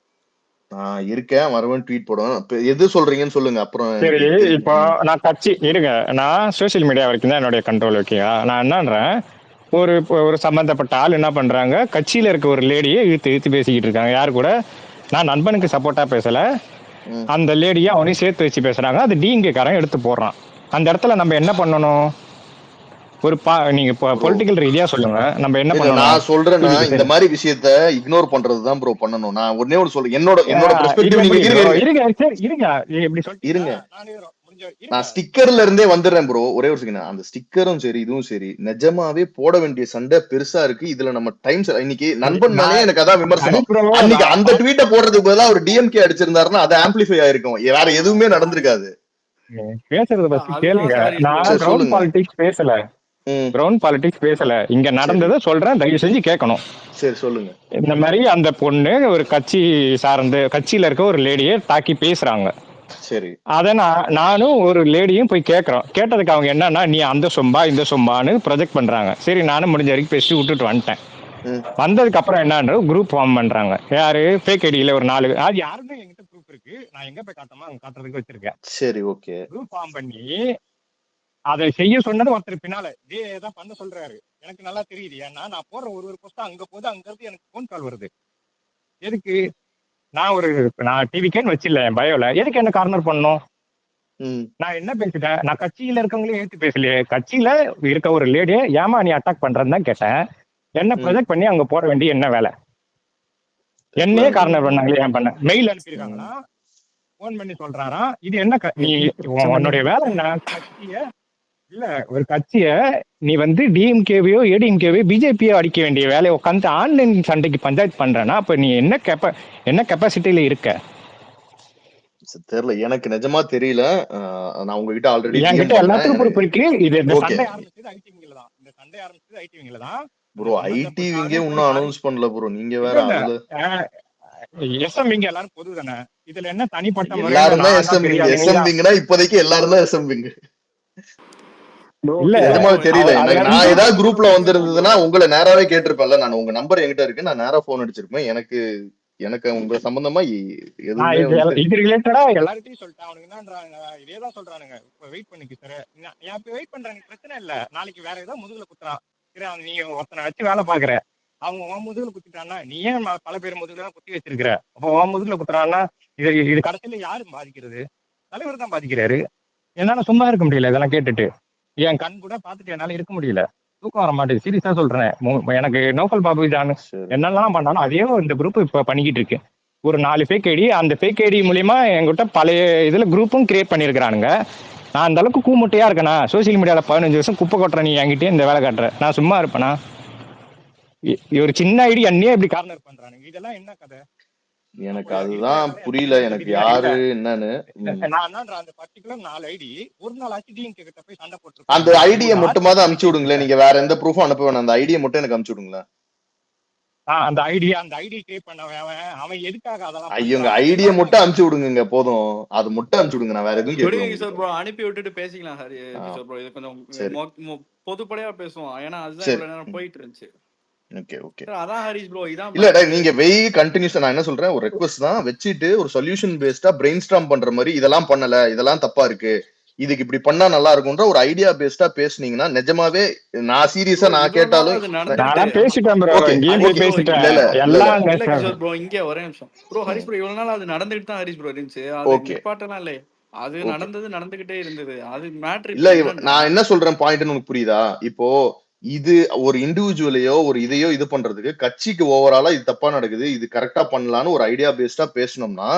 நான் இருக்கேன், வருவேன், ட்வீட் போடுவேன். இப்ப எது சொல்றீங்கன்னு சொல்லுங்க, அப்புறம் சரி, எனக்கு தெரியும். இப்போ நான் கட்சி இருங்க, நான் சோசியல் மீடியா வரைக்கும் தான் என்னுடைய கண்ட்ரோல். ஓகேயா? நான் என்னன்றேன், ஒரு சம்பந்தப்பட்ட ஆள் என்ன பண்றாங்க, கட்சியில இருக்க ஒரு லேடியை இழுத்து இழுத்து பேசிக்கிட்டு இருக்காங்க. யாரு கூட? நான் நண்பனுக்கு சப்போர்ட்டா பேசல, ம். அந்த லேடியை அவனையும் சேர்த்து வச்சு பேசுறாங்க. அது டிஎம்கே காரன் எடுத்து போடுறான். அந்த இடத்துல நம்ம என்ன பண்ணணும்? நீங்க ப்ரோ பொலிட்டிக்கல் ரீதியா சொல்லுங்க, நம்ம என்ன இல்ல பண்ணணும்? நான் சொல்றேன்னா டிவிக்கு இந்த சரி. மாதிரி விஷயத்த இக்னோர் பண்றதுதான் ப்ரோ பண்ணணும். நான் ஒன்னே ஒன்று சொல்றேன். என்னோட இது பெர்ஸ்பெக்டிவ். நீங்க எப்படி இருங்க ப்ரோ? இருங்க இருங்க சரி, இருங்க. நீங்க இப்படி சொல்லிட்டீங்களா? இருங்க. நானே முடிஞ்ச இருங்க. நான் ஸ்டிக்கர்ல இருந்தே வந்துடுறேன் ப்ரோ. ஒரே ஒரு செகண்ட். அந்த ஸ்டிக்கரும் சரி இதுவும் சரி நிஜமாவே போட வேண்டிய சண்டை பெருசா இருக்கு. இதுல நம்ம டைம் இன்னைக்கு நண்பன் மேலேயே எனக்கு அதான் விமர்சனம். ஹரிஷ் ப்ரோ, அன்னைக்கு நான் அந்த ட்வீட்டை போடுறதுக்கு பதிலா ஒரு டிஎம்கே அடிச்சிருந்தாருன்னா அது ஆம்பிளிஃபை ஆயிருக்கும், வேற எதுவுமே நடந்திருக்காது. பேசுறத பத்தி அதுதான் கேளுங்க. ஹரிஷ் ப்ரோ. நான் சரி கிரவுண்ட் சொல்லுங்க. பாலிடிக்ஸ் பேசல, ம். கிரவுண்ட் பாலிடிக்ஸ் பேசல. இங்க சரி நடந்ததை சொல்றேன், தயவு செஞ்சு கேட்கணும். சரி சொல்லுங்க. இந்த மாதிரி அந்த பொண்ணு ஒரு கட்சி சார்ந்து கட்சியில இருக்க ஒரு லேடியை தாக்கி பேசுறாங்க. சரி அதை நானும் ஒரு லேடியும் போய் கேட்கறோம். கேட்டதுக்கு அவங்க என்னன்னா, நீ அந்த சொம்பா இந்த சொம்பான்னு ப்ரொஜெக்ட் பண்றாங்க. சரி, நானும் முடிஞ்ச வரைக்கும் பேசி விட்டுட்டு வந்துட்டேன். ம். வந்ததுக்கு அப்புறம் என்னன்ற குரூப் ஃபார்ம் பண்றாங்க. யாரு? ஃபேக் ஐடியில ஒரு 4, அது யாருமே என்கிட்ட ப்ரூஃப் இருக்கு, நான் எங்க போய் காட்டமா அங்க காட்டுறதுக்கு வச்சிருக்கேன். சரி ஓகே. குரூப் ஃபார்ம் பண்ணி அதை செய்ய சொன்னது ஒருத்தர் பின்னால தான் பண்ண சொல்றாரு. எனக்கு நல்லா தெரியுது. ஏன்னா நான் போடுற ஒரு போஸ்ட் அங்க போது, அங்க இருந்து எனக்கு போன் கால் வருது. எதுக்கு? நான் டிவிக்கேன்னு வச்சில்ல என் பயோல, எதுக்கு என்ன கார்னர் பண்ணணும்? ம். நான் என்ன பேசிட்டேன்? நான் கட்சியில இருக்கவங்களே ஏத்து பேசலையே. கட்சியில இருக்க ஒரு லேடியை ஏமா நீ அட்டாக் பண்றதுன்னு தான் கேட்டேன். என்ன ம். ப்ரொஜெக்ட் பண்ணி அங்க போட வேண்டிய என்ன வேலை? என்னையே கார்னர் பண்ணாங்களே. ஏன் பண்ண? மெயில் அனுப்பியிருக்காங்களா, போன் பண்ணி சொல்றாராம். இது என்ன நீ உன்னுடைய வேலை என்ன? கட்சிய இல்ல, ஒரு கட்சிய நீ டிஎம்கேவையோ ஏடிஎம்கேவையோ பிஜேபியோ அடிக்க வேண்டிய வேலையை உட்காந்து ஆன்லைன் சண்டைக்கு பஞ்சாயத்து பண்றேன்னா அப்ப நீ என்ன கெப்பாசிட்டியில இருக்க? தெரியல, எனக்கு நிஜமா தெரியல. நான் உங்ககிட்ட ஆல்ரெடி என்கிட்ட எல்லாத்துக்கும் பொறுப்பு இருக்கு. இது இந்த ஓகே சண்டை ஆரம்பிச்சது ஐடிவிங்ல தான். இந்த சண்டை ஆரம்பிச்சது ஐடிவிங்ல தான். ப்ரோ. ஐடிவிங்கே இன்னும் அனௌன்ஸ் பண்ணல ப்ரோ. நீங்க வேற அதுல எஸ்எம்பிங்க எல்லாரும் பொது தானே. இதுல என்ன தனிப்பட்ட முறையில எல்லாரும் தான் நான் தான் பெரிய ஆளு, நீங்க எஸ்எம்பிங்கன்னா இப்போதைக்கு எல்லாரும் தான் எஸ்எம்பிங்க. இல்ல. நிஜமா தெரியல எனக்கு. நான் அது ஏதாவது குரூப்ல வந்திருந்ததுன்னா உங்களை நேராவே கேட்டிருப்பேன்ல. நான் உங்க நம்பர் என்கிட்ட இருக்கு, நான் நேரா போன் அடிச்சிருப்பேன். எனக்கு உங்க சம்பந்தமா நான் எதுவுமே இது ரிலேட்டடா எல்லார்கிட்டயும் சொல்லிட்டேன். அவனுக்கு என்னன்றாங்க, இதேதான் சொல்றானுங்க. இப்ப வெயிட் பண்ணிக்க சார், நான் இப்ப வெயிட் பண்றேன், பிரச்சனை இல்ல. நாளைக்கு வேற ஏதாவது முதுகுல குத்துறான். சரி, நீ ஒருத்தனை வச்சு வேலை பாக்குற, அவங்க உன் முதுகுல குத்திட்டான்னா நீ ஏன் பல பேர் முதுகுல தான் குத்தி வச்சிருக்கிற? அப்போ உன் முதுகுல குத்துறான்னா இது கடைசியில யாரும் பாதிக்கிறது? தலைவர் தான் பாதிக்கிறாரு. என்னால சும்மா இருக்க முடியல இதெல்லாம் கேட்டுட்டு. என் கண் கூட பாத்துட்டு என்னால இருக்க முடியல, தூக்கம் வர மாட்டேது. சீரியஸா சொல்றேன். எனக்கு நோக்கல் பாபு ஜான் என்னெல்லாம் பண்ணாலும் அதே இந்த குரூப் இப்ப பண்ணிக்கிட்டு இருக்கு. ஒரு 4 ஃபேக் ஐடி, அந்த ஃபேக் ஐடி மூலியமா என்கிட்ட பழைய இதுல குரூப்பும் கிரியேட் பண்ணிருக்கிறானுங்க. நான் அந்த அளவுக்கு கூமுட்டையா இருக்கேனா? சோசியல் மீடியால 15 வருஷம் குப்பை கொட்டுற நீ என்கிட்ட இந்த வேலை காட்டுற, நான் சும்மா இருப்பேனா? ஒரு சின்ன ஐடி என்னையே இப்படி கார்னர் பண்றானுங்க, இதெல்லாம் என்ன கதை? எனக்கு அப்ப இதுதான் அதுதான் என்னால புரியல, என்னால் எனக்கு முடியல. யாரு என்னன்னு. நான் என்னன்ற அந்த பர்டிகுலர் 4 ஐடி ஒரு நாள் ஆச்சு டிஎம்கே கிட்ட போய் சண்டை அந்த போட்டுருக்கேன். ஐடியை ஒரு மட்டுமாவது அனுப்பிச்சு ஆர்டிகல் விடுங்களேன், நீங்க வேற எந்த ப்ரூஃபும் அனுப்ப வேணாம், அந்த ஐடியை மட்டும் எனக்கு அனுப்பிச்சு விடுங்களேன். அந்த ஐடி கிரியேட் பண்ணவன் அவன் எதுக்காக அதெல்லாம் ஐயோங்க, பண்றான்? ஐடியை மட்டும் அனுப்பிச்சு விடுங்க போதும், அது மட்டும் அனுப்பிச்சு விடுங்க, நான் வேற எதுவும் விடுங்க கேட்கணும் கிஷோர் ப்ரோ, அனுப்பி விட்டுட்டு பேசிக்கலாம் கிஷோர் ப்ரோ. இது கொஞ்சம் சரி பொதுப்படையா பேசுவோம், ஏன்னா அதுதான் சரி இவ்வளவு நேரம் போயிட்டு இருந்துச்சு. Okay okay. அதான் ஹரிஷ் ப்ரோ, இதான் இல்லடா, நீங்க வெய் கண்டினியூஸா நான் என்ன சொல்றேன், ஒரு ரெக்வஸ்ட் தான் வச்சுட்டு ஒரு சொல்யூஷன் பேஸ்டா பிரெயின் ஸ்டார்ம் பண்ற மாதிரி, இதெல்லாம் பண்ணல, இதெல்லாம் தப்பா இருக்கு, இதுக்கு இப்படி பண்ணா நல்லா இருக்கும்ன்ற ஒரு ஐடியா பேஸ்டா பேசுனீங்கன்னா நிஜமாவே நான் சீரியஸா நான் கேட்டாலும் பேசிட்டேன் ப்ரோ, ஓகே இங்கேயும் போய் பேசிட்டேன் இல்ல எல்லாம் கிஷோர் ப்ரோ. இங்க ஒரே நிமிஷம் ப்ரோ, ஹரிஷ் ப்ரோ இவ்வளவு நாள் அது நடந்துகிட்டு தான் ஹரிஷ் ப்ரோ இருந்துச்சு, அது நிப்பாட்டலாம் இல்ல, அது நடந்துகிட்டே இருந்தது, அது மேட்டர் இல்ல. நான் என்ன சொல்றேன் பாயிண்ட்னு உனக்கு புரியுதா? இப்போ இது ஒரு இண்டிவிஜுவலையோ ஒரு இதையோ இது பண்றதுக்கு கட்சிக்கு ஓவராலா இது தப்பா நடக்குது, இது கரெக்டா பண்ணலாம்னு ஒரு ஐடியா பேஸ்டா பேசணும்னா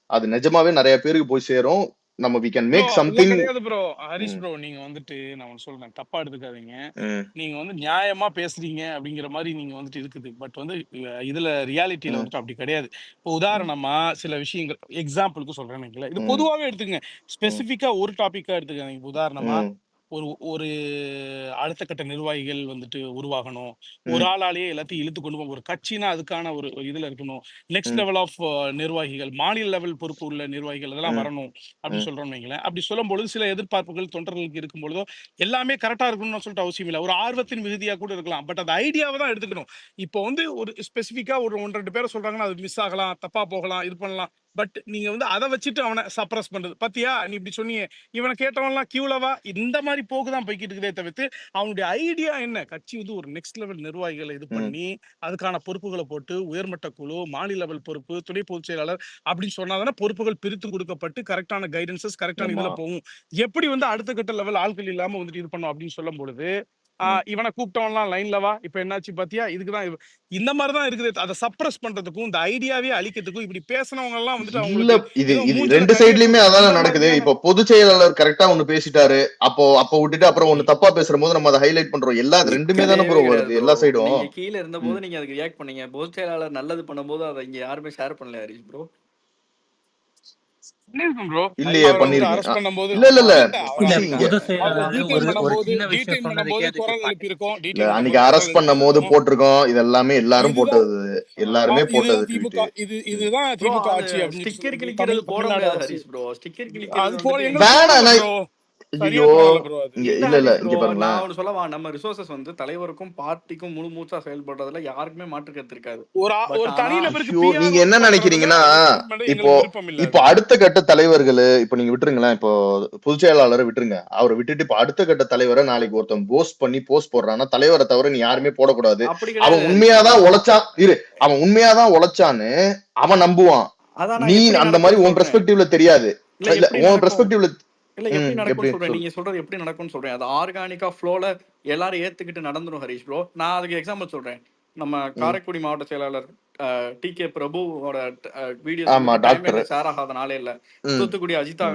அது நிஜமாவே நிறைய பேருக்கு போய் சேரும். நம்ம we can make something. கிடையாது ப்ரோ. ஹரிஷ் ப்ரோ, நீங்க வந்துட்டு நான் சொல்றேன், தப்பா எடுத்துக்காதீங்க. நீங்க வந்து நியாயமா பேசுறீங்க அப்படிங்கிற மாதிரி நீங்க வந்துட்டு இருக்குது. பட் வந்து இதுல ரியாலிட்டியில வந்துட்டு அப்படி கிடையாது. இப்போ உதாரணமா சில விஷயங்கள் எக்ஸாம்பிளுக்கு சொல்றேன், இது பொதுவாவே எடுத்துக்கங்க, ஸ்பெசிபிக்கா ஒரு டாபிக்கா எடுத்துக்காதீங்க. உதாரணமா ஒரு அடுத்த கட்ட நிர்வாகிகள் வந்துட்டு உருவாகணும், ஒரு ஆளாலேயே எல்லாத்தையும் இழுத்து கொண்டு போக, ஒரு கட்சினா அதுக்கான ஒரு இதுல இருக்கணும், நெக்ஸ்ட் லெவல் ஆஃப் நிர்வாகிகள், மாநில லெவல் பொறுப்பு உள்ள நிர்வாகிகள் அதெல்லாம் வரணும் அப்படின்னு சொல்றோம்னு வைங்களேன். அப்படி சொல்லும் பொழுது சில எதிர்பார்ப்புகள் தொண்டர்களுக்கு இருக்கும் பொழுதோ எல்லாமே கரெக்டா இருக்கணும்னு சொல்லிட்டு அவசியம் இல்லை, ஒரு ஆர்வத்தின் மிகுதியா கூட இருக்கலாம். பட் அந்த ஐடியாவை தான் எடுத்துக்கணும். இப்போ வந்து ஒரு ஸ்பெசிபிக்கா ஒரு 1-2 பேரை சொல்றாங்கன்னா அது மிஸ் ஆகலாம், தப்பா போகலாம், இது பண்ணலாம். பட் நீங்க வந்து அதை வச்சுட்டு அவனை சப்ரஸ் பண்றது, பாத்தியா நீ இப்படி சொன்னீங்க, இவனை கேட்டவன்லாம் கியூலவா, இந்த மாதிரி போக்குதான் போய்கிட்டு இருக்குதே தவிர்த்து அவனுடைய ஐடியா என்ன, கட்சி வந்து ஒரு நெக்ஸ்ட் லெவல் நிர்வாகிகளை இது பண்ணி அதுக்கான பொறுப்புகளை போட்டு உயர்மட்ட குழு, மாநில லெவல் பொறுப்பு, துணை பொதுச் செயலாளர் அப்படின்னு சொன்னாதானே பொறுப்புகள் பிரித்து கொடுக்கப்பட்டு கரெக்டான கைடன்சஸ் கரெக்டான இதுல போகும். எப்படி வந்து அடுத்த கட்ட லெவல் ஆட்கள் இல்லாம வந்துட்டு இது பண்ணும் அப்படின்னு சொல்லும் பொழுது இவனை கூப்பிட்டவன்லாம் லைன்லவா, இப்ப என்னாச்சு பாத்தியா, இதுக்குதான் இந்த மாதிரிதான் இருக்குது. அதை சப்ரஸ் பண்றதுக்கும் இந்த ஐடியாவே அழிக்கிறதுக்கும் இப்படி பேசினவங்க எல்லாம் வந்துட்டு இல்ல, இது ரெண்டு சைட்லயுமே அதான் நடக்குது. இப்போ பொதுச் செயலாளர் கரெக்டா ஒண்ணு பேசிட்டாரு, அப்போ விட்டுட்டு அப்புறம் ஒண்ணு தப்பா பேசுற போது நம்ம அதை ஹைலைட் பண்றோம். எல்லா ரெண்டுமே தானே ப்ரோ வருது எல்லா சைடும். நீங்க கீழ இருந்த போது நீங்க அதுக்கு ரியாக்ட் பண்ணீங்க, பொதுச் செயலாளர் நல்லது பண்ணும்போது அதை இங்க யாருமே ஷேர் பண்ணல ஹரிஷ் ப்ரோ. இல்லையே பண்ணிருக்கேன். அன்னைக்கு அரெஸ்ட் பண்ணும் போது போட்டிருக்கோம், இதெல்லாமே எல்லாரும் போட்டது, எல்லாருமே போட்டது. இதுதான் திமுக ஆட்சி அப்படின்னு ஸ்டிக்கர் கிளிக்கிறது போட முடியாது ஹரிஷ் ப்ரோ, ஸ்டிக்கர் கிளிக்கிறது வேணாம். சொல்லவா, நம்ம ரிசோர்சஸ் வந்து தலைவருக்கும் பார்ட்டிக்கும் முழு மூச்சா செயல்படுறதுல யாருக்குமே மாற்று கருத்து இருக்காது. நீங்க என்ன நினைக்கிறீங்கன்னா, இப்போ அடுத்த கட்ட தலைவர்கள் இப்ப நீங்க விட்டுருங்களேன், இப்போ பொதுச் செயலாளரை விட்டுருங்க, அவரை விட்டுட்டு இப்ப அடுத்த கட்ட தலைவரை நாளைக்கு ஒருத்தன் போஸ்ட் போடுறான்னா தலைவரை தவிர நீ யாருமே போடக்கூடாது. அவன் உண்மையாதான் உழைச்சான்னு அவன் நம்புவான். நீ அந்த மாதிரி உன் பெர்ஸ்பெக்டிவ்ல தெரியாது, உன் பெர்ஸ்பெக்டிவ்ல இல்ல எப்படி நடக்கும்னு சொல்றேன், நீங்க சொல்றது எப்படி நடக்கும்னு சொல்றேன், அது ஆர்கானிக்கா ஃப்ளோல எல்லாரும் ஏத்துக்கிட்டு நடந்துரும் ஹரிஷ் ப்ரோ. நான் அதுக்கு எக்ஸாம்பிள் சொல்றேன், நம்ம காரைக்குடி மாவட்ட செயலாளர் டி கே பிரபுவோட வீடியோஸ் ஷேர் ஆகாத நாளே இல்ல, தூத்துக்குடி அஜிதா